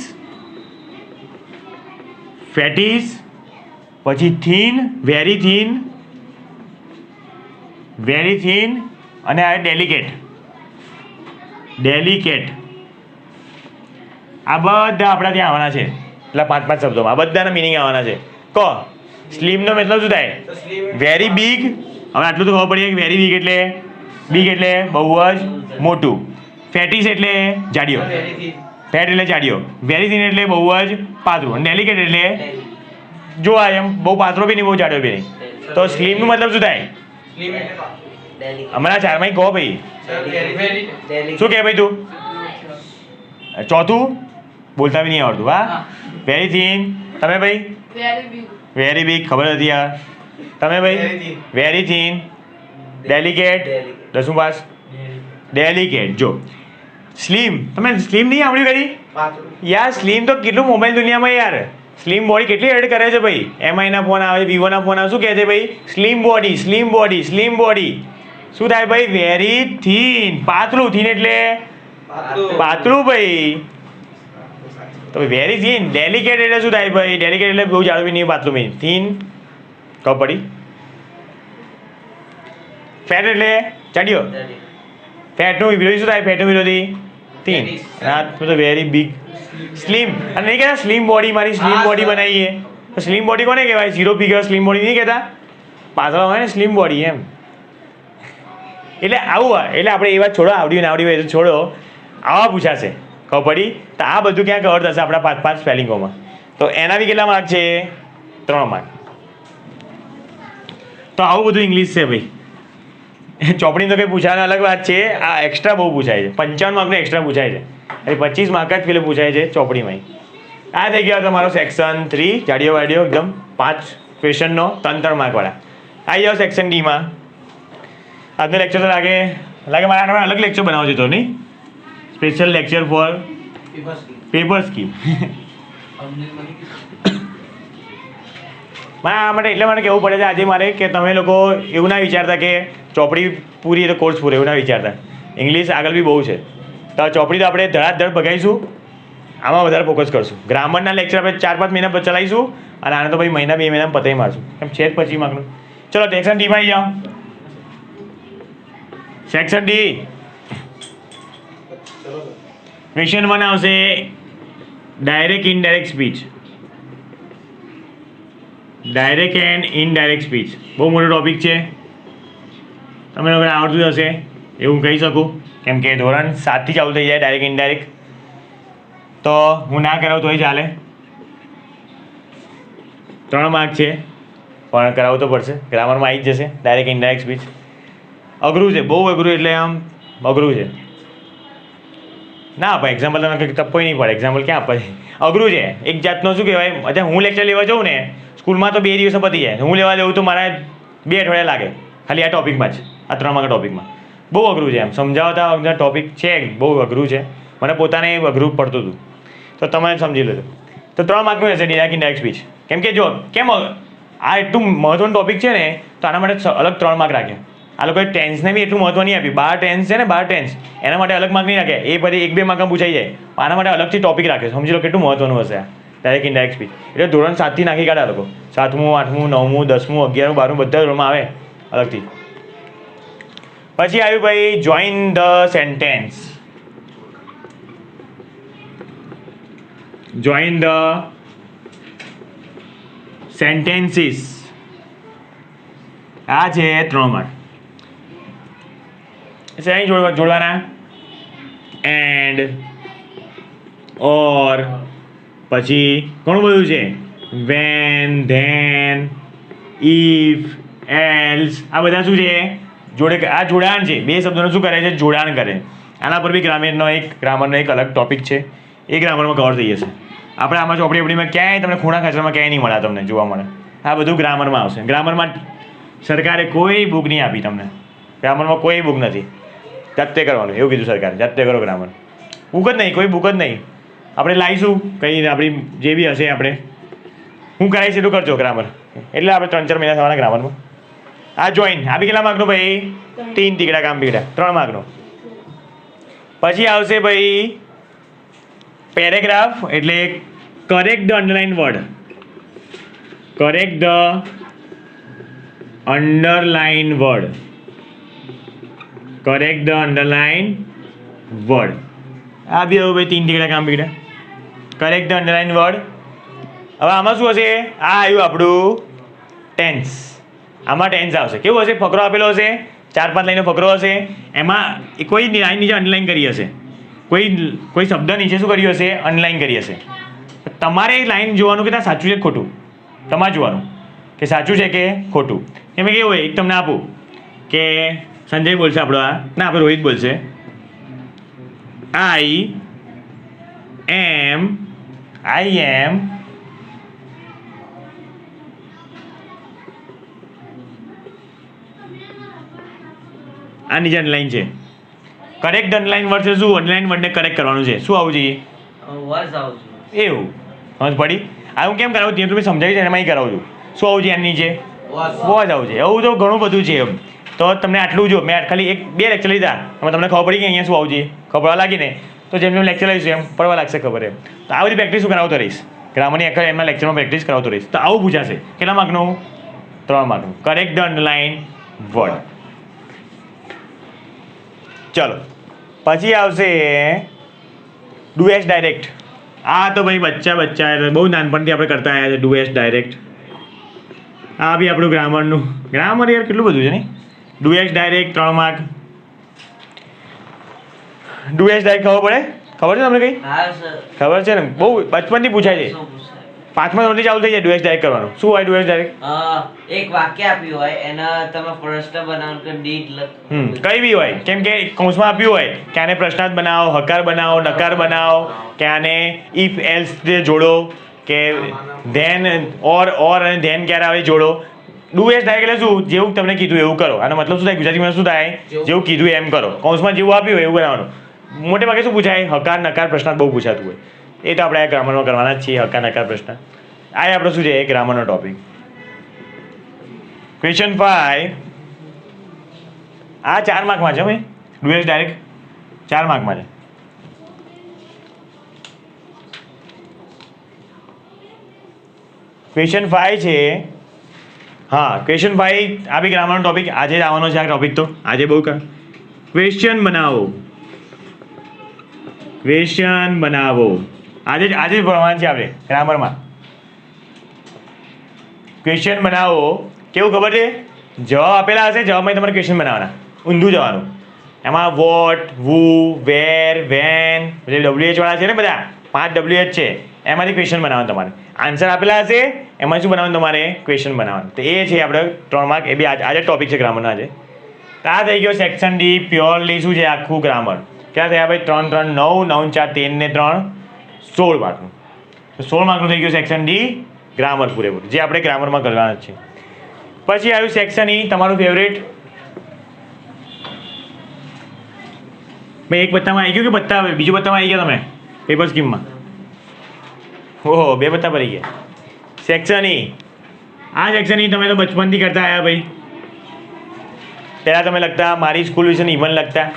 પછી થીન, વેરી થીન અને આ ડેલિકેટ. આ બધા આપણા ત્યાં આવવાના છે. એટલે 5-5 શબ્દોમાં આ બધાના મિનિંગ આવવાના છે. કહો સ્લીમનો મતલબ શું થાય? Very big. હવે આટલું તો ખબર પડી કે વેરી બિગ એટલે બહુ જ મોટું. ફેટીસ એટલે જાડિયો. ફેટ એટલે જાડિયો. વેરી થીન એટલે બહુ જ પાતળું. અને ડેલિકેટ એટલે જોવા એમ બહુ પાતળો બી નહીં બહુ જાડિયો બી નહીં. તો સ્લીમનું મતલબ શું થાય? હમણાં 4 કહો ભાઈ. શું કહે ભાઈ તું? ચોથું બોલતા બી નહીં આવડતું. હા વેરી થીન. તમે ભાઈ? વેરી બિગ ખબર હતી યાર. તમે ભાઈ? Very thin. ડેલિકેટ. 10મું પાસ. ડેલિકેટ. જો સ્લીમ તમે સ્લીમ નહીં આવડ્યું કરી યાર? સ્લીમ તો કેટલું મોબાઈલ દુનિયામાં યાર સ્લીમ બોડી કેટલી એડ કરે છે ભાઈ. MIના ફોન આવે, વિવોના ફોન આવે, શું કહે છે ભાઈ? Slim body. શું થાય ભાઈ? Very thin. પાતળું. થીન એટલે પાતળું ભાઈ. તો વેરી થીન. ડેલિકેટ એટલે શું થાય ભાઈ? ડેલિકેટ એટલે બહુ જાડું બી નહીં પાતળું બી. થીન ખબર પડી. ફેટ એટલે જાડિયો. ફેટનું વિરોધી શું થાય? ફેટનું વિરોધી થીન. હા તો વેરી બિગ. સ્લીમ. અને નહીં કહેતા સ્લીમ બોડી, મારી સ્લીમ બોડી બનાવીએ. તો સ્લિમ બોડી કોને કહેવાય? ઝીરો ફિગર સ્લિમ બોડી નહીં કહેતા? પાતળા હોય ને સ્લિમ બોડી એમ. એટલે આવું હોય. એટલે આપણે એ વાત છોડો, આવડ્યું ને આવડ્યું હોય તો છોડો. આવા પૂછાશે, ખબર પડી? તો આ બધું ક્યાં કવર થશે આપણા 5 સ્પેલિંગોમાં. તો એના બી કેટલા માર્ક છે? 3 માર્ક. તો આવું બધું ઇંગ્લિશ છે ભાઈ. ચોપડી તો કંઈ પૂછાવાની અલગ વાત છે, આ એક્સ્ટ્રા બહુ પૂછાય છે. 55 માર્કનું એક્સ્ટ્રા પૂછાય છે. એટલે 25 માર્ક જ પેલું પૂછાય છે ચોપડીમાં. આ થઈ ગયો તમારો સેક્શન 3 જાડીઓ વાડીઓ એકદમ 5 ક્વેશ્ચનનો 3 માર્કવાળા. આવી જાઓ સેક્શન ડીમાં. આજનો લેક્ચર તો લાગે મારે આના અલગ લેક્ચર બનાવવો છે તો નહીં? Special lecture for paper scheme. આ માટે એટલા માટે કહેવું પડે છે આજે મારે કે તમે લોકો એવું ના વિચારતા કે ચોપડી પૂરી તો કોર્સ પૂરો, એવું ના વિચારતા. ઇંગ્લિશ આગળ બી બહુ છે. તો આ ચોપડી તો આપણે ધડાધડ ભગાઈશું, આમાં વધારે ફોકસ કરશું. ગ્રામરના લેક્ચર આપણે 4-5 મહિના પર ચલાવીશું અને આને તો ભાઈ મહિના 2 મહિનામાં પતાવી મારશું. કેમ છે જ 25 માર્કનું. ચલો સેક્શન ડીમાં આવી જાઓ. સેક્શન ડી ક્વેશ્ચન 1 આવશે direct indirect speech. Direct and indirect speech બહુ મોટો ટોપિક છે. તમે લોકોને આવડતું હશે એવું કહી શકું, કેમ કે ધોરણ 7થી ચાલુ થઈ જાય ડાયરેક્ટ ઇનડાયરેક્ટ. તો હું ના કરાવું તોય ચાલે. 3 માર્ક છે પણ કરાવવું તો પડશે. ગ્રામરમાં આવી જ જશે ડાયરેક્ટ ઇનડાયરેક્ટ સ્પીચ. અઘરું છે, બહુ અઘરું, એટલે આમ અઘરું છે. ના આપે એક્ઝામ્પલ, તમે કંઈક તપોય નહીં પડે. એક્ઝામ્પલ ક્યાં આપે? અઘરું છે એક જાતનો. શું કહેવાય, અત્યારે હું લેક્ચર લેવા જાઉં ને સ્કૂલમાં તો 2 દિવસે પતી જાય. હું લેવા જાઉં તો મારા 2 અઠવાડિયા લાગે ખાલી આ ટોપિકમાં જ, આ 3 માર્કના ટોપિકમાં. બહુ અઘરું છે એમ સમજાવતા. ટોપિક છે બહુ અઘરું છે, મને પોતાને અઘરું પડતું હતું. તો તમે સમજી લેજો. તો 3 માર્કનું રહેશે ડાયરેક્ટ ઇનડાયરેક્ટ સ્પીચ. કેમ કે જો કેમ આ એટલું મહત્વનું ટોપિક છે ને તો આના માટે અલગ 3 માર્ક રાખ્યા. આ લોકોએ ટેન્સને બી એટલું મહત્વ નહીં આપ્યું. 12 ટેન્સ છે ને, 12 ટેન્સ, એના માટે અલગ માર્ક નહીં રાખ્યા. એ પછી 1-2 માર્કમાં પૂછાઈ જાય. આના માટે અલગથી ટોપિક રાખે. સમજી લો કેટલું મહત્વનું હશે આ ડાયરેક્ટ ઇનડાયરેક્ટ સ્પીચ. એટલે ધોરણ 7થી નાખી કાઢ્યા લોકો. 7મું 8મું 9મું 10મું 11મું 12મું બધા ધોરણમાં આવે અલગથી. પછી આવ્યું ભાઈ join the sentence. Join the sentences. આ છે 3 માર્ક. અહીં જોડવાના એન્ડ, ઓર, પછી ઘણું બધું છે. વેન, ધેન, ઇફ, એલ્સ, આ બધા શું છે? જોડે. આ જોડાણ છે. 2 શબ્દોનું શું કરે છે? જોડાણ કરે. આના પર બી ગ્રામરનો એક અલગ ટોપિક છે. એ ગ્રામરમાં કવર થઈ જશે. આપણે આમાં ચોપડીમાં ક્યાંય તમને ખૂણા ખાચરમાં ક્યાંય નહીં મળે, તમને જોવા મળે. આ બધું ગ્રામરમાં આવશે. ગ્રામરમાં સરકારે કોઈ બુક નહીં આપી તમને. ગ્રામરમાં કોઈ બુક નથી, જાતે કરવાનું એવું કીધું સરકારે. જાતે કરો ગ્રામર. બુક જ નહીં, કોઈ બુક જ નહીં. આપણે લાવીશું કંઈ આપણી જે બી હશે આપણે. હું કરાવીશ એટલું કરજો ગ્રામર. એટલે આપણે 3-4 મહિના થવાના ગ્રામરમાં. આ જોઈન આ બી કેટલા માર્કનું ભાઈ? 3 તીકડા કામ બીકડા 3 માર્કનું. પછી આવશે ભાઈ પેરેગ્રાફ, એટલે correct the underline word. Correct the underline word. Correct the underline word. આ બી હવે ભાઈ 3 તીકડા કામ બીકડા. Correct the underline word. હવે આમાં શું હશે? આ આવ્યું આપણું ટેન્સ. આમાં ટેન્સ આવશે. કેવું હશે? ફકરો આપેલો હશે, 4-5 લાઈનનો ફકરો હશે. એમાં કોઈ લાઈન નીચે અંડરલાઈન કરી હશે, કોઈ શબ્દ નીચે શું કર્યું હશે? અંડરલાઈન કરી હશે. તમારે એ લાઈન જોવાનું કે ત્યાં સાચું છે ખોટું. તમારે જોવાનું કે સાચું છે કે ખોટું. એમ કેવું હોય, એક તમને આપું કે સંજય બોલશે આપણો, આ ના આપણે રોહિત બોલશે. આઈ એમ આ નીચે અંડરલાઈન છે. કરેક્ટ અંડરલાઈન વર્ડ છે. શું અંડરલાઈન વર્ડને કરેક્ટ કરવાનું છે? શું આવવું જોઈએ? એવું સમજ પડી? આ હું કેમ કરાવું? ત્યાં તમે સમજાવી છે એમાં કરાવું છું. શું આવવું જોઈએ? એની નીચે વોઝ આવવું છે. એવું તો ઘણું બધું છે એમ. તો તમને આટલું જો મેં ખાલી 1-2 લેક્ચર લીધા, એમાં તમને ખબર પડી કે અહીંયા શું આવવું જોઈએ. ખબર પડવા લાગી ને તો જેમ જેમ લેક્ચર લઈશું એમ પડવા લાગશે ખબર એમ. તો આ બધી પ્રેક્ટિસ હું કરાવતો રહીશ. ગ્રામરની આખા એમના લેક્ચરમાં પ્રેક્ટિસ કરાવતો રહીશ. તો આવું પૂછાશે. કેટલા માર્કનું? 3 માર્કનું. Correct the underline word. ચલો પછી આવશે ડુ એસ ડાયરેક્ટ. આ તો ભાઈ બચ્ચા એટલે બહુ નાનપણથી આપણે કરતા આવ્યા છે ડુ એસ ડાયરેક્ટ. આ બી આપણું ગ્રામરનું ગ્રામર યાર કેટલું બધું છે નહીં. Do S direct 3 mark. Do S direct ખબર છે તમને કઈ?
હા સર.
ખબર છે ને, બહુ બચપનથી પૂછાય છે. 5મા ધોરણથી ચાલુ થઈ જાય ડુ એસ ડાયરેક્ટ કરવાનું. શું હોય ડુ એસ ડાયરેક્ટ?
એક વાક્ય આપ્યું હોય એના તમે પ્રશ્ન બનાવો કે ડીડ લખ.
કઈ બી હોય, કેમ કે કૌંસમાં આપ્યું હોય કે આને પ્રશ્નાર્થ બનાવો, હકાર બનાવો, નકાર બનાવો, કે આને ઇફ એલ્સ જોડો, કે ધેન ઓર અને ધેન ક્યારે આવે જોડો. ડુ એસ ડાયરેક્ટ એટલે શું? જેવું તમને કીધું એવું કરો. આનો મતલબ શું થાય ગુજરાતીમાં? શું થાય? જેવું કીધું એમ કરો. કૌંસમાં જેવું આપ્યું હોય એવું બનાવવાનું. મોટે ભાગે શું પૂછાય? હકાર નકાર પ્રશ્નાર્થ બહુ પૂછાતું હોય. એ તો આપણે આ ગ્રામરમાં કરવાના જ છીએ, હકાર નકાર પ્રશ્ન. આ આપણો શું છે? એ ગ્રામરનો ટોપિક. ક્વેશ્ચન 5 આ 4 માર્કમાં છે ભાઈ. ડુ એસ ડાયરેક્ટ 4 માર્કમાં છે. ક્વેશ્ચન 5 છે. હા, ક્વેશ્ચન 5 આ બી ગ્રામરનો ટોપિક. આજે જ આવવાનો છે આ ટોપિક. તો આજે બહુ ક્વેશ્ચન બનાવો. ક્વેશ્ચન બનાવો આજે જ ભણવાનું છે આપણે ગ્રામરમાં. ક્વેશ્ચન બનાવો કેવું ખબર છે? જવાબ આપેલા હશે, જવાબમાં તમારે ક્વેશ્ચન બનાવવાના. ઊંધું જવાનું. એમાં વોટ, વુ, વેર, વેન, જે WH વાળા છે ને બધા 5 WH છે, એમાંથી ક્વેશ્ચન બનાવવાનું તમારે. આન્સર આપેલા હશે, એમાં શું બનાવવાનું તમારે? ક્વેશ્ચન બનાવવાનું. તો એ છે આપણે 3 માર્ક. એ બી આજે ટોપિક છે ગ્રામરના. આજે આ થઈ ગયો સેક્શન ડી. પ્યોરલી શું છે? આખું ગ્રામર. ક્યાં થયા ભાઈ? 3 3 9 9 4 13 ને 3 16 માર્કનું. તો 16 માર્કનું થઈ ગયું સેક્શન ડી ગ્રામર પૂરેપૂરું, જે આપણે ગ્રામરમાં કરવાના જ છે. પછી આવ્યું સેક્શન ઈ, તમારું ફેવરેટ. ભાઈ એક પત્તામાં આવી ગયું કે પત્તા? બીજું પત્તામાં આવી ગયા તમે પેપર સ્કીમમાં? ઓહો, 2 પત્તા ભરી ગયા. Section E. આ સેક્શન ઈ તમે તો બચપનથી કરતા આવ્યા ભાઈ. પહેલાં તમે લખતા મારી સ્કૂલ વિશે નિબંધ લખતા,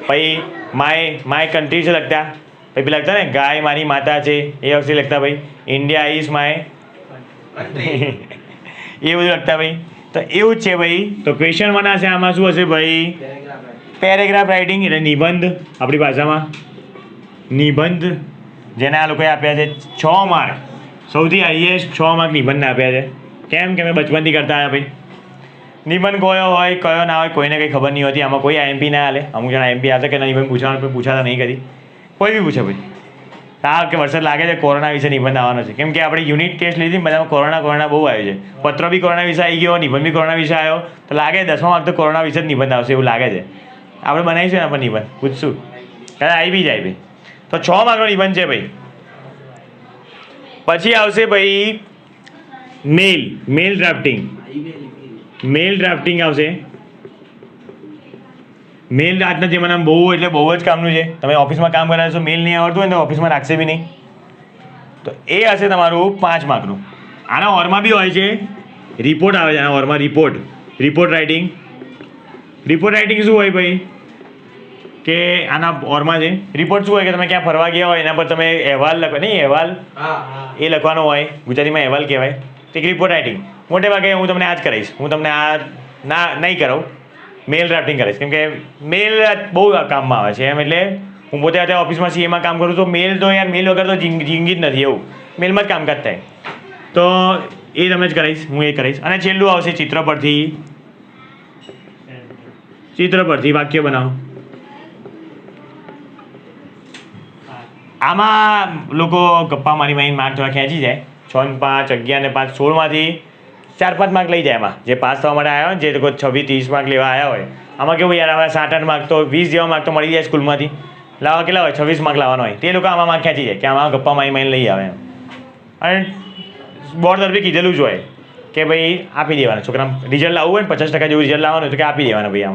પછી માય કન્ટ્રી છે લખતા, પછી પેલા લખતા ને ગાય મારી માતા છે એ અક્ષર લખતા ભાઈ. ઇન્ડિયા ઇઝ માય એ બધું લખતા ભાઈ. તો એવું જ છે ભાઈ. તો ક્વેશ્ચન બનાવશે આમાં શું હશે ભાઈ? પેરેગ્રાફ રાઇટિંગ એટલે નિબંધ. આપણી ભાષામાં નિબંધ, જેને આ લોકોએ આપ્યા છે 6 માર્ક. સૌથી હાઈએસ્ટ 6 માર્ક નિબંધને આપ્યા છે. કેમ કે અમે બચપનથી કરતા આવ્યા ભાઈ. નિબંધ કયો હોય કયો ના હોય કોઈને કંઈ ખબર નહીં હોતી. આમાં કોઈ IMP ના હાલે. અમુક જણા IMP આવશે કે નિબંધ પૂછવાનું, પણ પૂછાતા નહીં કદી. કોઈ બી પૂછે ભાઈ. આ કે વરસાદ લાગે છે કોરોના વિશે નિબંધ આવવાનો છે, કેમ કે આપણે યુનિટ ટેસ્ટ લીધી બધામાં કોરોના બહુ આવ્યું છે. પત્ર બી કોરોના વિશે આવી ગયો, નિબંધ બી કોરોના વિશે આવ્યો. તો લાગે 10મા માર્ક તો કોરોના વિશે જ નિબંધ આવશે એવું લાગે છે. આપણે બનાવીશું એના પર નિબંધ, પૂછશું, કદાચ આવી બી જાય ભાઈ. તો 6 માર્કનો નિબંધ છે ભાઈ. પછી આવશે ભાઈ મેલ ડ્રાફ્ટિંગ. મેલ ડ્રાફ્ટિંગ આવશે. મેલ આજના જમાનામાં બહુ એટલે બહુ જ કામનું છે. તમે ઓફિસમાં કામ કરાવો છો, મેલ નહીં આવડતું હોય ને તો ઓફિસમાં રાખશે બી નહીં. તો એ હશે તમારું 5 માર્કનું. આના ઓરમાં બી હોય છે રિપોર્ટ આવે છે. આના ઓરમાં રિપોર્ટ રાઇટિંગ. રિપોર્ટ રાઇટિંગ શું હોય ભાઈ? કે આના ઓરમાં છે રિપોર્ટ શું હોય કે તમે ક્યાં ફરવા ગયા હોય એના પર તમે અહેવાલ લખો. નહીં અહેવાલ એ લખવાનો હોય, ગુજરાતીમાં અહેવાલ કહેવાય. તે રિપોર્ટ રાઇટિંગ મોટે ભાગે હું તમને આ જ કરાવીશ. હું તમને આ નહીં કરાવું, મેલ ડ્રાફ્ટિંગ કરીશ. કેમ કે મેલ બહુ કામમાં આવે છે એમ. એટલે હું પોતે અત્યારે ઓફિસમાં CAમાં કામ કરું તો મેલ તો યાર મેલ વગર તો જિંદગી જ નથી. એવું મેલમાં જ કામકાજ થાય. તો એ તમે જ કરાવીશ, હું એ કરીશ. અને છેલ્લું આવશે ચિત્ર પરથી વાક્ય બનાવો. આમાં લોકો ગપ્પા મારી માર્ક થોડા ખેંચી જાય. 6 ને 5 11 ને 5 16માંથી 4-5 માર્ક લઈ જાય. એમાં જે પાસ થવા માટે આવ્યા હોય જે લોકો 26-30 માર્ક લેવા આવ્યા હોય, આમાં કેવું યાર હવે 7-8 માર્ક તો 20 જેવા માર્ક તો મળી જાય સ્કૂલમાંથી. લાવવા કેટલા હોય? 26 માર્ક લાવવાનો હોય. તે લોકો આમાં માર્ક ખેંચી જાય કે આમાં ગપ્પા મારી લઈ આવે એમ. અને બોર્ડ તરફથી કીધેલું જ હોય કે ભાઈ આપી દેવાના. છોકરા રિઝલ્ટ લાવવું હોય ને 50% જેવું રિઝલ્ટ લાવવાનું તો કે આપી દેવાના ભાઈ.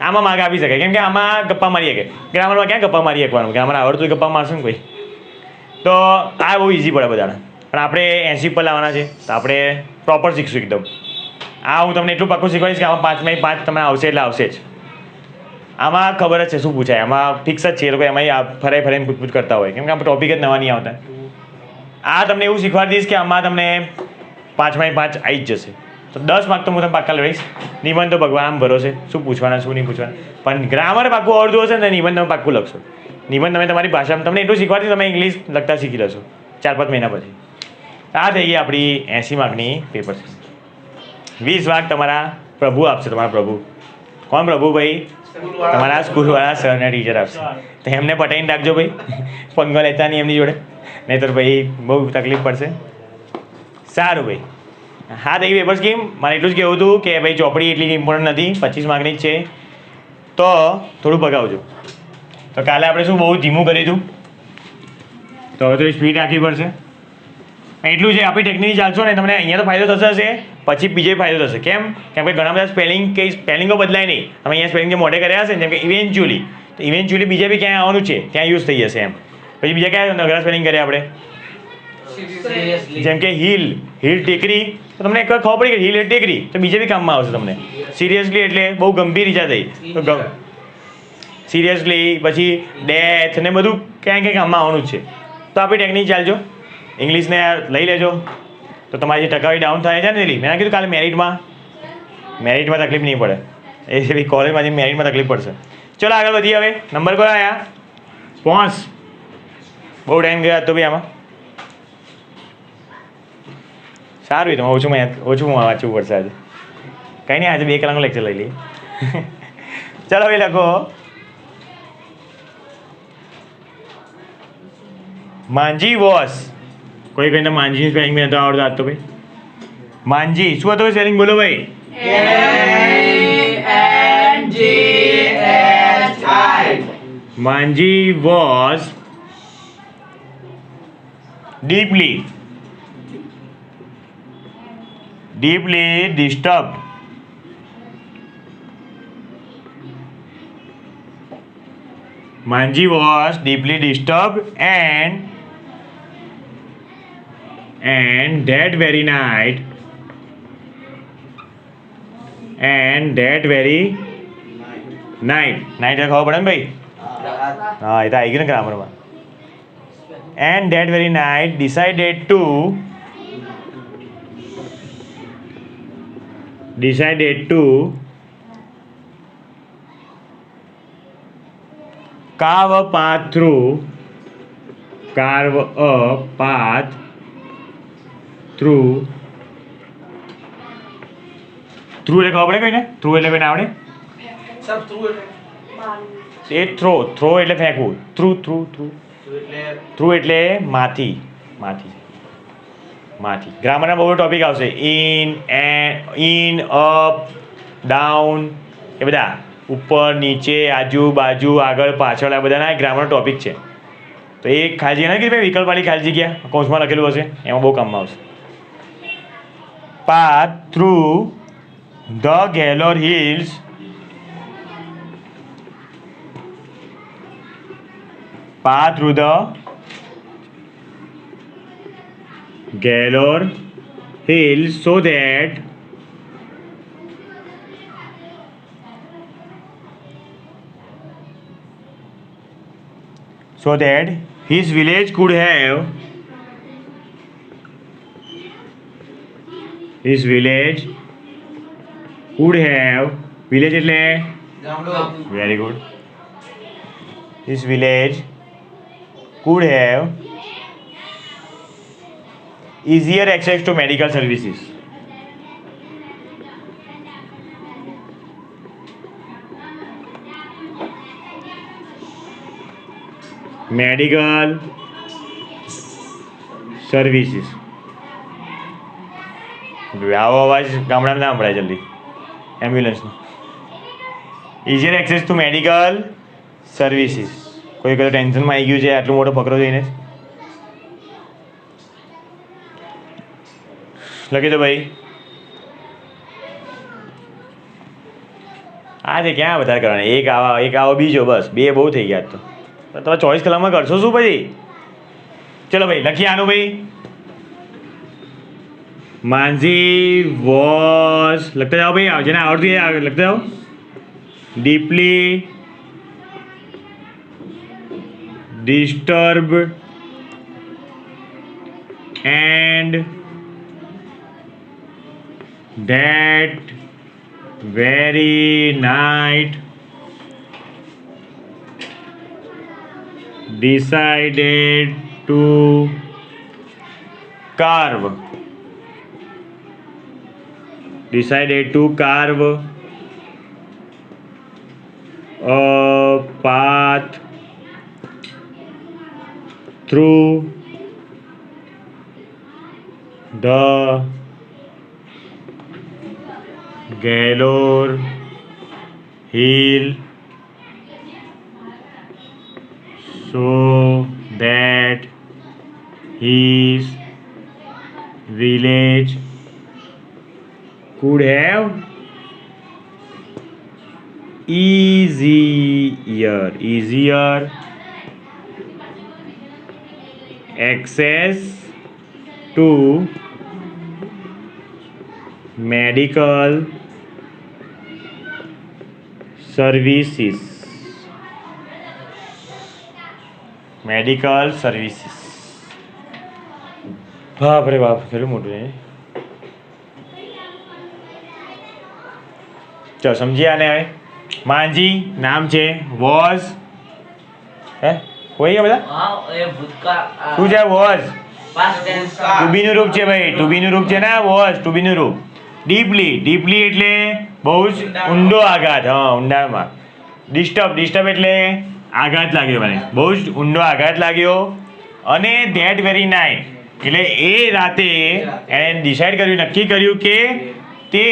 આમાં માર્ક આપી શકાય. કેમ કે આમાં ગપ્પા મારી શકે. ગ્રામરમાં ક્યાં ગપ્પા મારી શકવાનું? ગ્રામર આવડતું ગપ્પા મારશે ને કોઈ. તો આ બહુ ઇઝી પડે બધાને. પણ આપણે 80 પર લાવવાના છે તો આપણે પ્રોપર શીખશું એકદમ. આ હું તમને એટલું પાક્કું શીખવાડીશ કે આમાં 5 તમને આવશે એટલે આવશે જ. આમાં ખબર જ છે શું પૂછાય. આમાં ફિક્સ જ છે. એ લોકો એમાં ફરાઈને પૂછપૂછ કરતા હોય, કેમ કે આમાં ટોપિક જ નવા નહીં આવતા. આ તમને એવું શીખવાડી દઈશ કે આમાં તમને 5 આવી જ જશે. તો 10 માર્ક તો હું તમને પાક્કા લઈશ. નિબંધ તો ભગવાન આમ ભરોસે શું પૂછવાના શું નહીં પૂછવાના. પણ ગ્રામર પાક્કું આવડતું હશે ને નિબંધ તમે પાક્કું લખશો. નિબંધ તમે તમારી ભાષામાં તમને એટલું શીખવાડતી તમે ઇંગ્લિશ લખતા શીખી લેશો 4-5 મહિના પછી. આ થઈ ગઈ આપણી 80 માર્કની પેપર છે. 20 માર્ક તમારા પ્રભુ આપશે. તમારા પ્રભુ કોણ? પ્રભુ ભાઈ તમારા સ્કૂલવાળા સર અને ટીચર આપશે. તો એમને પટાઈને રાખજો ભાઈ, પંગો લેતા નહીં એમની જોડે, નહીં તો ભાઈ બહુ તકલીફ પડશે. સારું ભાઈ, હા થઈ પેપર સ્કીમ. મારે એટલું જ કહેવું હતું કે ભાઈ ચોપડી એટલી ઇમ્પોર્ટન્ટ નથી, 25 માર્કની જ છે, તો થોડું ભગાવજો. તો કાલે આપણે શું બહુ ધીમું કર્યું હતું, તો હવે થોડી સ્પીડ રાખવી પડશે. એટલું છે, આપણી ટેકનિક ચાલશો ને તમને અહીંયા તો ફાયદો થશે હશે, પછી બીજે ફાયદો થશે. કેમ? કેમ કે ઘણા બધા સ્પેલિંગો બદલાય નહીં. તમે અહીંયા સ્પેલિંગ જે મોઢે કર્યા હશે ને, જેમ કે ઇવેન્ચ્યુઅલી, તો ઇવેન્ચ્યુઅલી બીજે બી ક્યાંય આવવાનું છે ત્યાં યુઝ થઈ જશે એમ. પછી બીજા ક્યાં નગરા સ્પેલિંગ કર્યા આપણે? જેમ કે હિલ ટેકરી, તો તમને એક વાર ખબર પડી કે હિલ એટલે ટેકરી, તો બીજે બી કામમાં આવશે તમને. સિરિયસલી એટલે બહુ ગંભીર ઈજા થઈ, તો સિરિયસલી પછી ડેથ ને બધું ક્યાંય ક્યાંય કામમાં આવવાનું જ છે. તો આપણી ટેકનિક ચાલજો, ઇંગ્લિશને લઈ લેજો, તો તમારી જે ટકાવારી ડાઉન થાય છે ને એલી મેં કીધું કાલે મેરિટમાં તકલીફ નહીં પડે, એ કોલેજમાં જે મેરિટમાં તકલીફ પડશે. ચલો આગળ વધીએ. હવે નંબર કયો આવ્યા? 5. બહુ ટાઈમ ગયો તો ભાઈ આમાં. સારું, તમે ઓછું વાંચવું પડશે આજે. કંઈ નહીં, આજે 2 કલાકનું લેક્ચર લઈ લઈએ. ચાલો ભાઈ લખો. માંજી વોસ. કોઈ કહીને માંજીની સ્પેલિંગ મેં તો આવડતો આજ તો ભાઈ. માંજી શું હતો સ્પેલિંગ? બોલો ભાઈ. માંજી wash deeply disturbed. Manji was deeply disturbed and that very night ખબર પડે ને ભાઈ? હા, એ તો આવી ગયું ને ગ્રામરમાં. And that very night decided to carve a path through એટલે ખબર પડે કોઈને? થ્રુ એટલે કોઈને આવડે? એ થ્રો એટલે ફેંકવું. થ્રુ એટલે માંથી. ગ્રામરના બહુ ટોપિક આવશે. ઇન અપ, ડાઉન, એ બધા ઉપર નીચે આજુબાજુ આગળ પાછળ આ બધાના ગ્રામરનો ટોપિક છે. તો એ ખાલી જગ્યા કે ભાઈ વિકલ્પવાળી ખાલી જગ્યા કૌંસમાં લખેલું હશે, એમાં બહુ કામમાં આવશે. Path through the Gehlour hills so that his village could have village એટલે very good. His village could have easier access to medical services. Medical services. આવો અવાજ ગામડામાં ના સંભળાય જલ્દી. એમ્બ્યુલન્સનો easier access to medical services. કોઈ કદાચ ટેન્શનમાં આવી ગયું છે આટલો મોટો ફકરો જોઈને લખી દો ભાઈ. આજે ક્યાં વધારે કરવાના? એક આવો બીજો, બસ 2 બહુ થઈ ગયા. તો તમે 24 કલાકમાં કરશો શું પછી? ચલો ભાઈ લખીએ આનું ભાઈ. માંજી વોઝ લખતા જાઓ ભાઈ, જેને આવડતું એ લખતા જાઓ. Deeply disturbed and that very night decided to carve a path through the Galore Hill so that his village could have easier access to medical services. બાપ રે બાપ કેટલું મોટું છે. ચલો સમજી આને હવે. માંજી નામ છે, વોઝ હે હોય ગયા બધા
હા એ ભૂતકાળ
શું છે? વોઝ
past tense
ટુબીનું રૂપ છે ભાઈ, ટુબીનું રૂપ છે ને વોઝ, ટુબીનું રૂપ. ડીપલી એટલે બહુ જ ઊંડો આઘાત, હા ઊંડાણમાં. ડિસ્ટર્બ એટલે આઘાત લાગ્યો મને, બહુ જ ઊંડો આઘાત લાગ્યો. અને ધેટ વેરી નાઇટ એટલે એ રાતે એણે ડિસાઈડ કર્યું, નક્કી કર્યું કે તે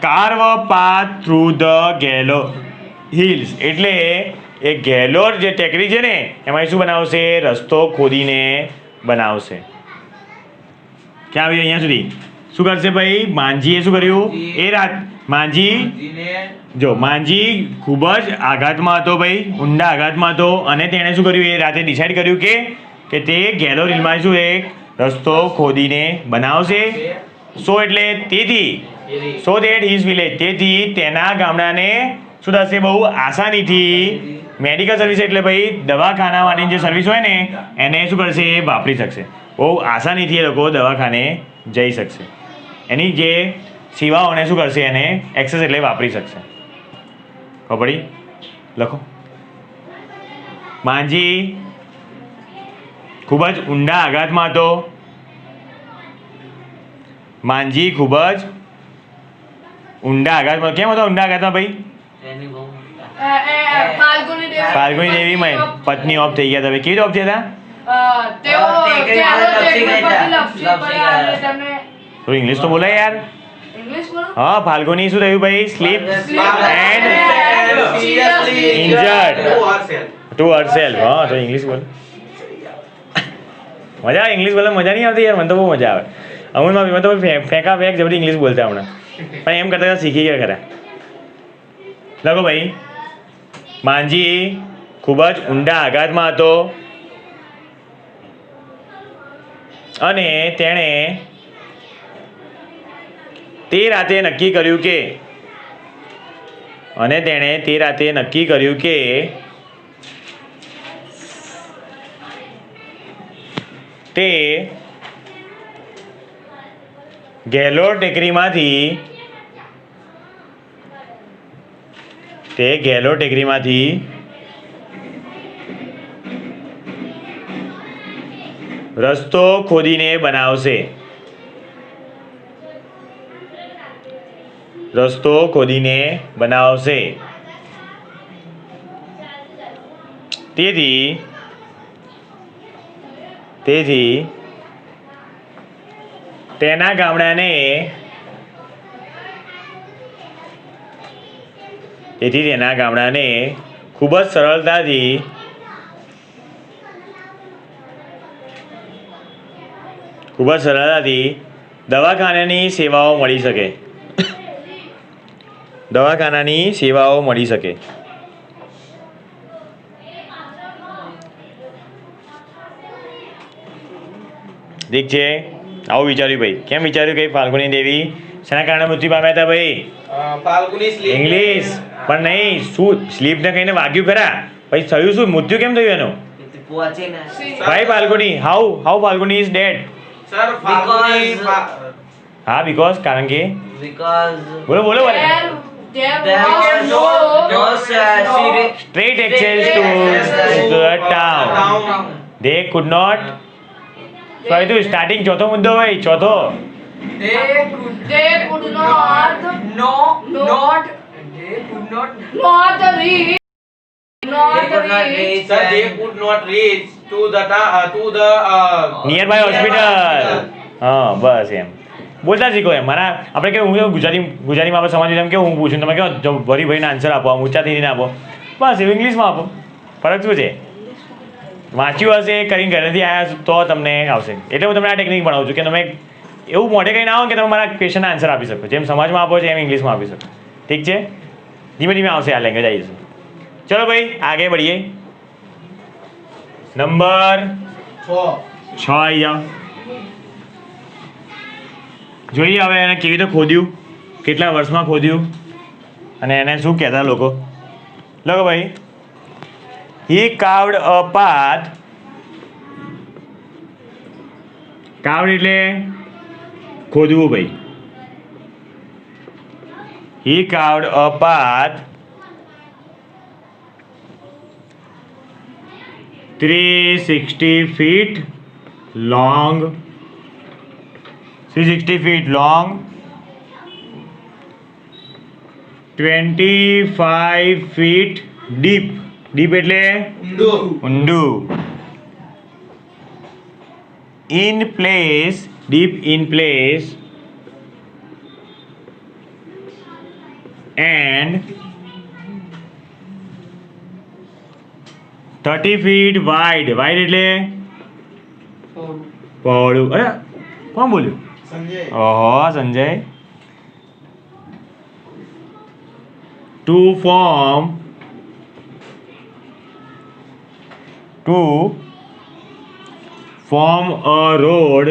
કાર્વ path through the Gehlour hills એટલે એ ગેલોર જે ટેકરી છે ને એમાં શું બનાવશે? રસ્તો ખોદીને બનાવશે. ક્યાં આવ્યું? અહીંયા સુધી. શું કરશે ભાઈ? માંજીએ શું કર્યું? એ રાત માંજી ખૂબ જ આઘાતમાં હતો ભાઈ, ઊંડા આઘાતમાં હતો. અને તેણે શું કર્યું? એ રાતે ડિસાઈડ કર્યું કે તે ગેલોર હિલમાં શું એક રસ્તો ખોદીને બનાવશે. સો એટલે તેથી સો દેટ હિઝ વિલેજ તેથી તેના ગામડાને શું થશે? બહુ આસાનીથી મેડિકલ સર્વિસ એટલે ભાઈ દવાખાનાની જે સર્વિસ હોય ને એને શું કરશે? વાપરી શકશે. બહુ આસાનીથી એ લોકો દવાખાને જઈ શકશે. એની જે સેવાઓને શું કરશે? એને એક્સેસ એટલે વાપરી શકશે. ખબર પડી? લખો. માંજી ખૂબ જ ઊંડા આઘાતમાં હતો. માંજી ખૂબ જ ઊંડા આઘાતમાં. કેમ હતો ઊંડા આઘાતમાં ભાઈ?
એની બહુ
ફાલ્ગુની
દેવી પત્ની ઓફ થઈ ગયા. તમે કેવી રીતે ઓફ થયા હતા? થોડું ઇંગ્લિશ તો બોલાય યાર. હા ફાલ્ગુની શું થયું ભાઈ? Slip and injured to herself. હા તો ઇંગ્લિશ બોલ. મજા આવે ઇંગ્લિશ બોલવા? મજા નહીં આવતી યાર? મને તો બહુ મજા આવે. અમુલમાં મેં તો ફેંકા ફેંક જબરી ઇંગ્લિશ બોલતા હમણાં, પણ એમ કરતા શીખી ગયા ખરા. લખો ભાઈ. માંજી ખૂબ જ ઊંડા આઘાતમાં હતો અને તેણે તે રાતે નક્કી કર્યું કે તે ગેલોર ટેકરીમાંથી રસ્તો ખોદીને બનાવશે. તેથી તેના ગામડાને ખૂબ જ સરળતાથી દવાખાનાની સેવાઓ મળી શકે. ઠીક છે. આવું વિચાર્યું ભાઈ. કેમ વિચાર્યું કે ફાલ્ગુની દેવી શેના કારણે મૃત્યુ પામ્યા હતા ભાઈ? ઇંગ્લિશ પણ નહીં, શું સ્લીપને કહીને વાગ્યું ખરા? ભાઈ થયું શું? મૃત્યુ કેમ થયું એનું
પહોંચે ને
ભાઈ? Falguni how Falguni is dead?
because
હા બીકોઝ કારણ કે
because
બોલો
There was no
Straight access to the town. They could not. So I do starting ચોથો મુદ્દો ભાઈ ચોથો.
They could
not reach.
Sir, they could not reach to the
Nearby hospital. હા બસ એમ બોલતા શીખો એમ મારા આપણે કે હું ગુજરાતીમાં આપણે સમજી એમ કે હું પૂછું તમે કહો ભરી ભરીને આન્સર આપો આમ ઊંચાથી ના આપો બસ એવું ઇંગ્લિશમાં આપો ફરક શું છે વાંચ્યું હશે કરીને ઘરેથી આવ્યા તો તમને આવશે એટલે હું તમને આ ટેકનિક ભણાવું છું કે તમે એવું મોઢે કંઈ ના આવો કે તમે મારા ક્વેશ્ચનના આન્સર આપી શકો જેમ સમાજમાં આપો છો એમ ઇંગ્લિશમાં આપી શકો ઠીક છે ધીમે ધીમે આવશે આ લેંગ્વેજ આવી જશે ચલો ભાઈ આગે बढ़िए નંબર 6 આવી જાઓ જોઈએ હવે એને કેવી રીતે ખોદ્યું કેટલા વર્ષમાં ખોદ્યું અને એને શું કહેતા લોકો લખો ભાઈ he carved a path carved એટલે ખોદવું ભાઈ he carved a path 360 feet long 360 feet long 25 feet deep deep એટલે ઊંડું in place deep in place and 30 feet wide wide એટલે પહોળું અરે કોણ બોલ્યું ઓહો Sanjay to form a road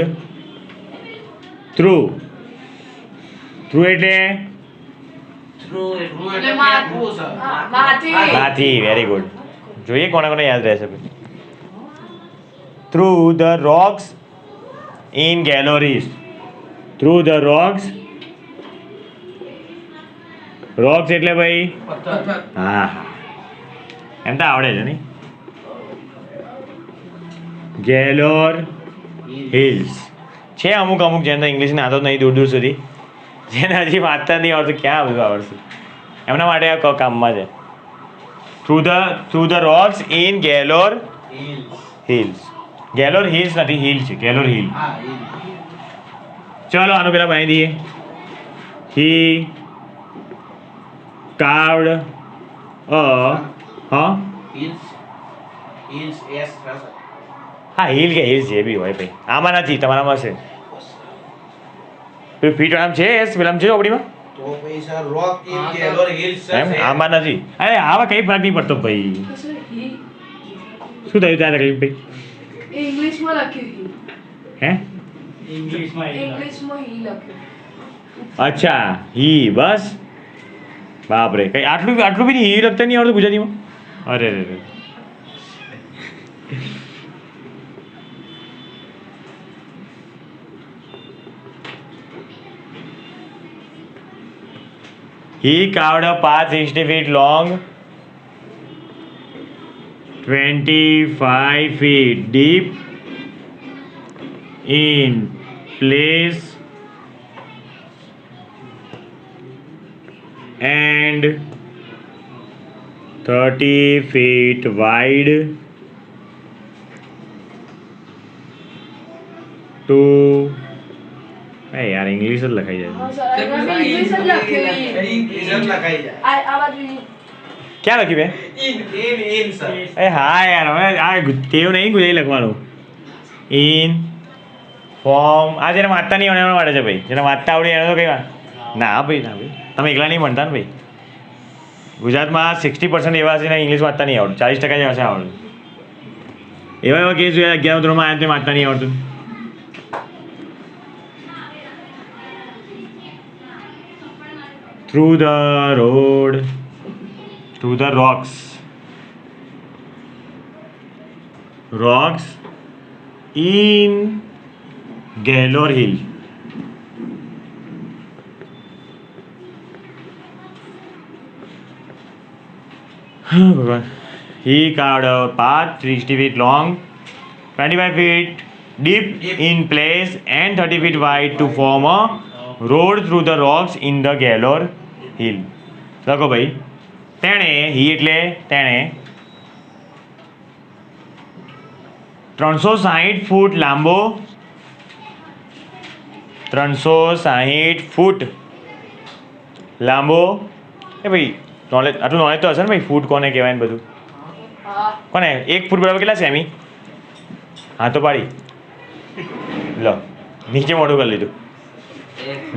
through એટલે માથી વેરી ગુડ જોઈએ કોને કોને યાદ રહેશે through the rocks in galleries through the rocks એટલે ભાઈ હા હા એમ તો આવડે છે નહીં ગેલોર હિલ્સ છે અમુક જેને ઇંગ્લિશ ના તો નહીં દૂર દૂર સુધી જેને હજી વાંચતા નહીં આવડતું ક્યાં બધું આવડશે એમના માટે આ કામમાં છે through the rocks in Gehlour hills Gehlour hills નથી હિલ છે ગેલોર હિલ ચલો આનું પેલા બનાવી દઈએ હી carved હા હિલ કે હિલ્સ જે બી હોય ભાઈ આમાં નથી તમારામાં છે ફીટ આમ છે એસ પેલા છે ચોપડીમાં
તો પૈસા રોક ઇન ગેલોર હિલ્સ
એમ આમાં નથી અરે આવા કઈ ફરક નહીં પડતો ભાઈ શું થયું ત્યાં તકલીફ ભાઈ
ઇંગ્લિશમાં લખ્યું
હે
ઇંગ્લિશમાં હી લખ્યું
અચ્છા હી બસ બાપરે કઈ આટલું બી નહીં હી લખતા નહીં આવડતું ગુજરાતીમાં અરે રે He carved a path 60 feet long, 25 feet deep, in place and 30 feet wide to यार इंग्लिश જ લખાઈ જાય ક્યાં લખ્યું બે એ હા યાર હવે આ તેવ નહીં ગુજરાતી લખવાનું ઇન ફોર્મ આ જેને વાંચતા નહીં આવડે એના માટે છે ભાઈ જેને વાંચતા આવડે એને તો કઈ ના ભાઈ તમે એકલા નહીં ભણતા ને ભાઈ ગુજરાતમાં 60% એવા છે ને ઇંગ્લિશ વાંચતા નહીં આવડતું 40% જ ભાષા આવડતું એવા કેસ જોઈએ 11 ધોરણમાં આવ્યા તો વાંચતા નહીં આવડતું through the road to the rocks in Gellor Hill ભગવાન. He carved a path 60 feet long, 25 feet deep in place and 30 feet wide to form a road through the rocks in the Galore Hill. લખો ભાઈ. તેણે હી એટલે તેણે 360 ફૂટ લાંબો 360 ફૂટ લાંબો એ ભાઈ નોલેજ આટલું નોલેજ તો હશે ને ભાઈ ફૂટ કોને કહેવાય ને બધું
હા
કોને 1 ફૂટ બરાબર કેટલા સેમી હા તો પાડી લો નીચે મોટું કરી લીધું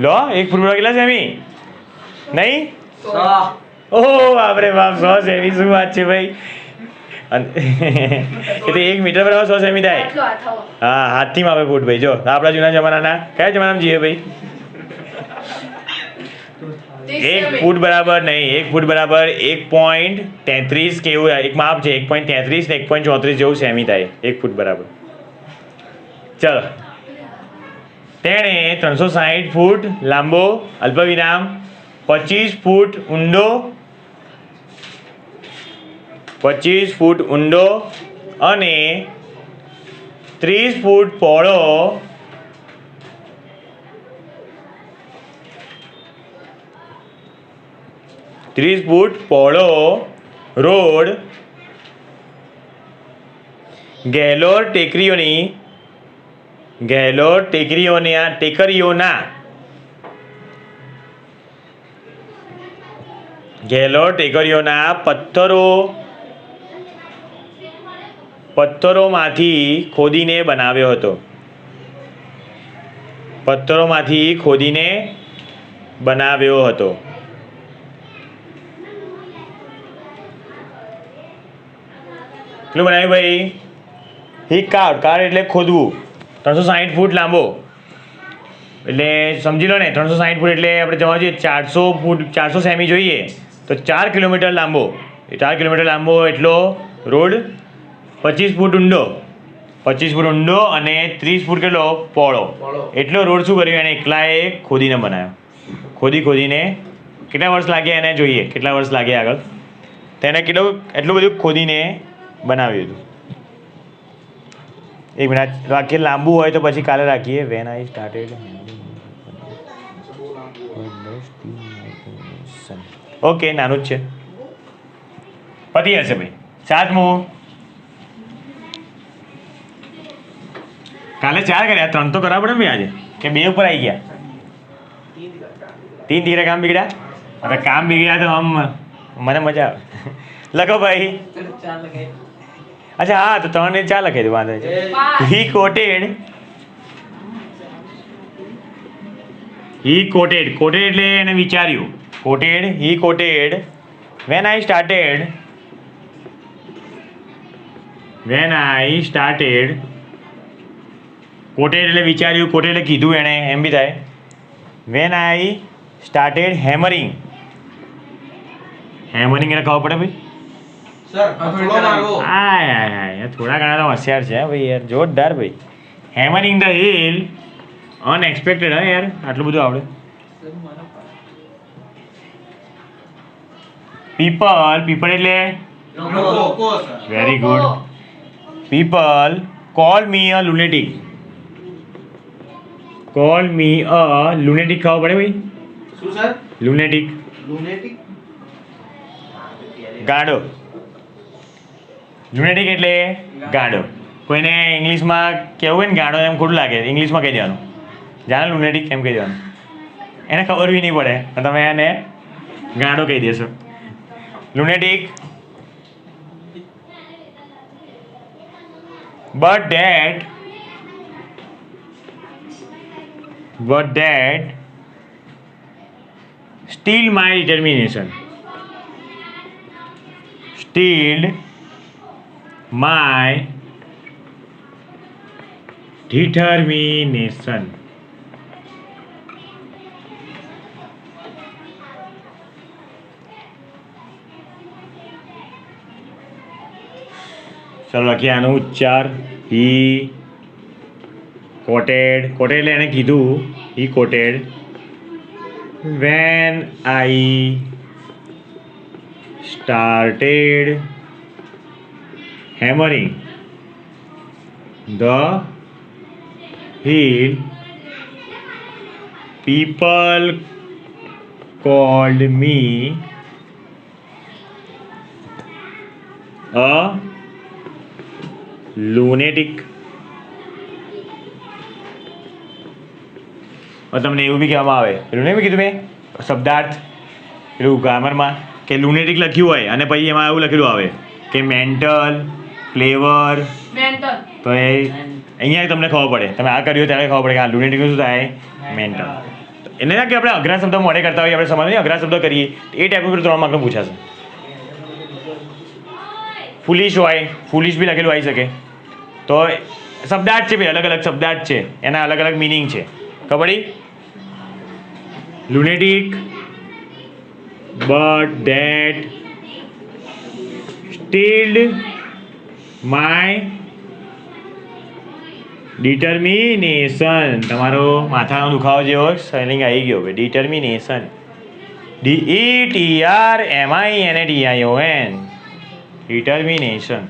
લો 1 ફૂટ બરાબર કેટલા સેમી નહીં
100.
ઓહો બાપરે બાપ 100 સેમી શું વાત છે ભાઈ અને એ તો 1 મીટર બરાબર 100 સેમી થાય
આટલો આ થવો
હા હાથથી માપે ફૂટ ભાઈ જો આપણા જૂના જમાનાના કયા જમાનામાં જીવે ભાઈ 1 ફૂટ બરાબર નહીં 1 ફૂટ બરાબર 1.33 કે એવું એક માપ છે 1.33 ને 1.34 જેવું સેમી થાય 1 ફૂટ બરાબર ચલો તેણે 360 ફૂટ લાંબો અલ્પવિરામ 25 ફૂટ ઊંડો 25 ફૂટ ઊંડો અને 30 ફૂટ પહોળો રોડ ગેલોર ટેકરીઓના પથ્થરોમાંથી ખોદીને બનાવ્યો હતો કેટલું બનાવ્યું ભાઈ હી કાર્ડ એટલે ખોદવું 360 ફૂટ લાંબો એટલે સમજી લો ને 360 ફૂટ એટલે આપણે જવા જઈએ 400 ફૂટ 400 સેમી જોઈએ તો 4 કિલોમીટર લાંબો 4 કિલોમીટર લાંબો એટલો રોડ 25 ફૂટ ઊંડો અને 30 ફૂટ કેટલો પહોળો એટલો રોડ શું કર્યું એને એકલાએ ખોદીને બનાવ્યો ખોદીને કેટલા વર્ષ લાગ્યા એને જોઈએ કેટલા વર્ષ લાગ્યા આગળ તેને એટલું બધું ખોદીને બનાવ્યું હતું એક મિનિટ રાખીએ લાંબુ હોય તો પછી કાલે રાખીએ વેન આઈ સ્ટાર્ટેડ ઓકે નાનું જ છે પતી હશે ભાઈ 7મું કાલે 4 કર્યા 3 તો કરવા પડે ભાઈ આજે કે 2 ઉપર આવી ગયા 3 દીકરા કામ બિગડ્યા હવે કામ બિગડ્યા તો આમ મને મજા આવે લખો ભાઈ અચ્છા હા તો 3 ને 4 લખાઈ દો વાંધો હી કોટેડ એટલે એને વિચાર્યું he quoted when I started quoted એટલે વિચાર્યું કોટેડ એટલે કીધું એણે એમ બી થાય વેન આઈ સ્ટાર્ટેડ હેમરિંગ એટલે ખબર પડે ભાઈ
સર થોડો મારો
આય થોડા ઘણા તો હોશિયાર છે ભાઈ યાર જોરદાર ભાઈ હેમરિંગ ધ હિલ અનએક્સપેક્ટેડ હા યાર આટલું બધું આવડે પીપલ એટલે
લોકો sir
very good people call me a lunatic ખબર પડે ભાઈ
શું સર
લુનેટિક
લુનેટિક
ગાડો લુનેટિક એટલે ગાડો કોઈને ઇંગ્લિશમાં કહેવું હોય ને ગાડો એમ ખોટું લાગે ઇંગ્લિશમાં કહી દેવાનું જાણે લુનેટિક એમ કહી દેવાનું એને ખબર બી નહીં પડે તો તમે એને ગાડો કહી દેશો લુનેટિક but that still my determination ચલો લખીએ આનો ઉચ્ચાર હી કોટેડ એટલે એને કીધું he quoted when I started hammering the hill, people called me a lunatic. તમને એવું બી કહેવામાં આવે, પેલું નહીં કીધું મેં શબ્દાર્થ પેલું ગ્રામરમાં કે લુનેટિક લખ્યું હોય અને પછી એમાં એવું લખેલું આવે કે મેન્ટલ ક્લેવર,
Mental.
તો એ અહીંયા તમને ખબર પડે, તમે આ કર્યું ત્યારે ખબર પડે કે આ લુનેટિકનું શું થાય, મેન્ટલ. એને ના કે આપણે અઘરા શબ્દ મોડે કરતા હોઈએ, આપણે સમજ નહીં અઘરા શબ્દ કરીએ તો એ ટાઈપનું 3 માર્કનું પૂછાશે. ફુલિશ હોય, ફુલિશ બી લખેલું આવી શકે. તો શબ્દાર્થ છે ભાઈ, અલગ અલગ શબ્દાર્થ છે, એના અલગ અલગ મિનિંગ છે. ખબર પડી? lunatic but that stilled my determination. તમારો માથાનો દુખાવો જેવો સ્પેલિંગ આવી ગયો ભાઈ, determination, DETRMINATION, determination.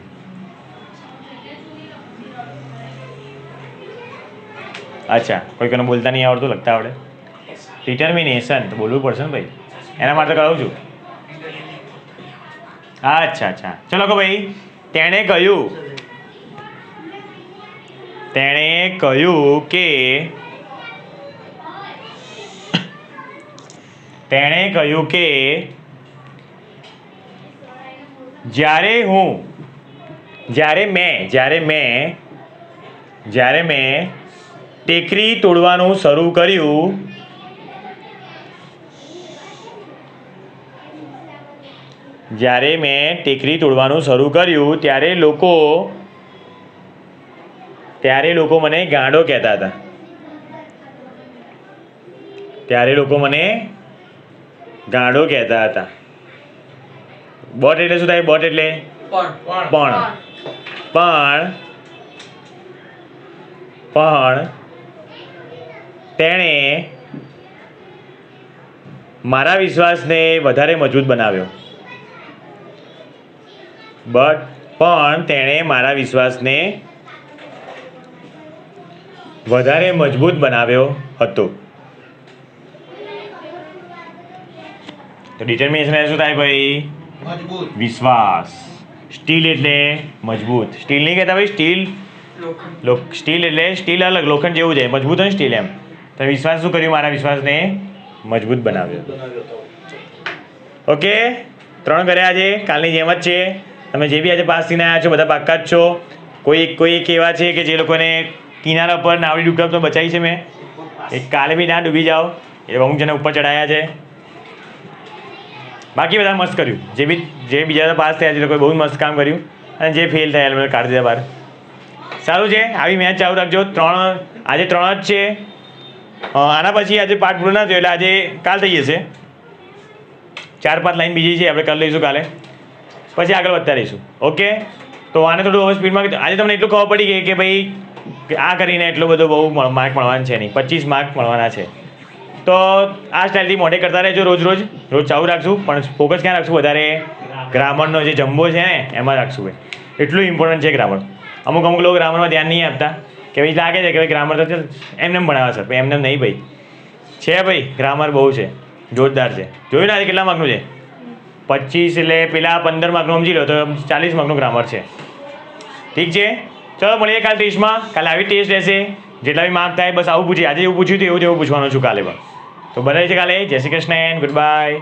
અચ્છા, કોઈ કોને બોલતા નહીં આવડતું, લખતા આવડે? ડિટર્મિનેશન તો બોલવું પડશે ને ભાઈ, એના માટે કહું છું. અચ્છા અચ્છા, ચલો કે ભાઈ તેણે કહ્યું કે જ્યારે મેં ટેકરી તોડવાનું શરૂ કર્યું ત્યારે લોકો મને ગાંડો કહેતા હતા. બોટ એટલે શું થાય? બોટ એટલે પણ તેણે મારા વિશ્વાસને વધારે મજબૂત બનાવ્યો. હતો. તો ડિટર્મિનેશન એટલે શું થાય ભાઈ?
મજબૂત.
વિશ્વાસ. સ્ટીલ એટલે મજબૂત. સ્ટીલ નહીં કહેતા ભાઈ, સ્ટીલ એટલે સ્ટીલ અલગ, લોખંડ જેવું છે, મજબૂત હોય સ્ટીલ એમ. તો વિશ્વાસ શું કર્યું? મારા વિશ્વાસને મજબૂત બનાવ્યો. ઓકે, 3 કર્યા આજે, કાલની જેમ જ છે. તમે જે બી આજે પાસ થઈને આવ્યા છો બધા પાક્કા જ છો. કોઈ એક એવા છે કે જે લોકોને કિનારા પર નાવડી ડૂબતા બચાવી છે મેં, એક કાલે બી ના ડૂબી જાઓ એ અમુક જણે ઉપર ચડાયા છે. બાકી બધા મસ્ત કર્યું. જે બીજા પાસ થયા છે લોકોએ બહુ મસ્ત કામ કર્યું, અને જે ફેલ થયા એ કાઢી દીધા બહાર. સારું છે, આવી મેચ ચાલુ રાખજો. આજે 3 જ છે. આના પછી આજે પાઠ પૂરો ના થયો એટલે આજે કાલ થઈ જશે. 4-5 લાઈન બીજી છે, આપણે કરી લઈશું કાલે, પછી આગળ વધતા રહીશું. ઓકે, તો આને થોડું હવે સ્પીડમાં. આજે તમને એટલું ખબર પડી ગઈ કે ભાઈ આ કરીને એટલો બધો બહુ માર્ક મળવાના છે નહીં, 25 માર્ક મળવાના છે. તો આ સ્ટાઇલથી મોઢે કરતા રહેજો, રોજ ચાલુ રાખશું. પણ ફોકસ ક્યાં રાખશું? વધારે ગ્રામરનો જે જમ્બો છે ને એમાં રાખશું ભાઈ, એટલું ઇમ્પોર્ટન્ટ છે ગ્રામર. અમુક લોકો ગ્રામરમાં ધ્યાન નહીં આપતા, કે ભાઈ લાગે છે કે ભાઈ ગ્રામર તો એમને ભણાવે છે, એમને નહીં ભાઈ છે ભાઈ, ગ્રામર બહુ છે, જોરદાર છે. જોયું ને આજે કેટલા માર્કનું છે? 25 એટલે પેલા 15 માર્કનું સમજી લો તો 40 માર્કનું ગ્રામર છે. ઠીક છે, ચલો મળીએ કાલે ટેસ્ટમાં. કાલે આવી ટેસ્ટ રહેશે, જેટલા બી માર્ક થાય બસ આવું પૂછીએ. આજે એવું પૂછ્યું હતું એવું પૂછવાનું છું કાલે પણ. તો બરાબર છે કાલે. જય Shri Krishna and good bye.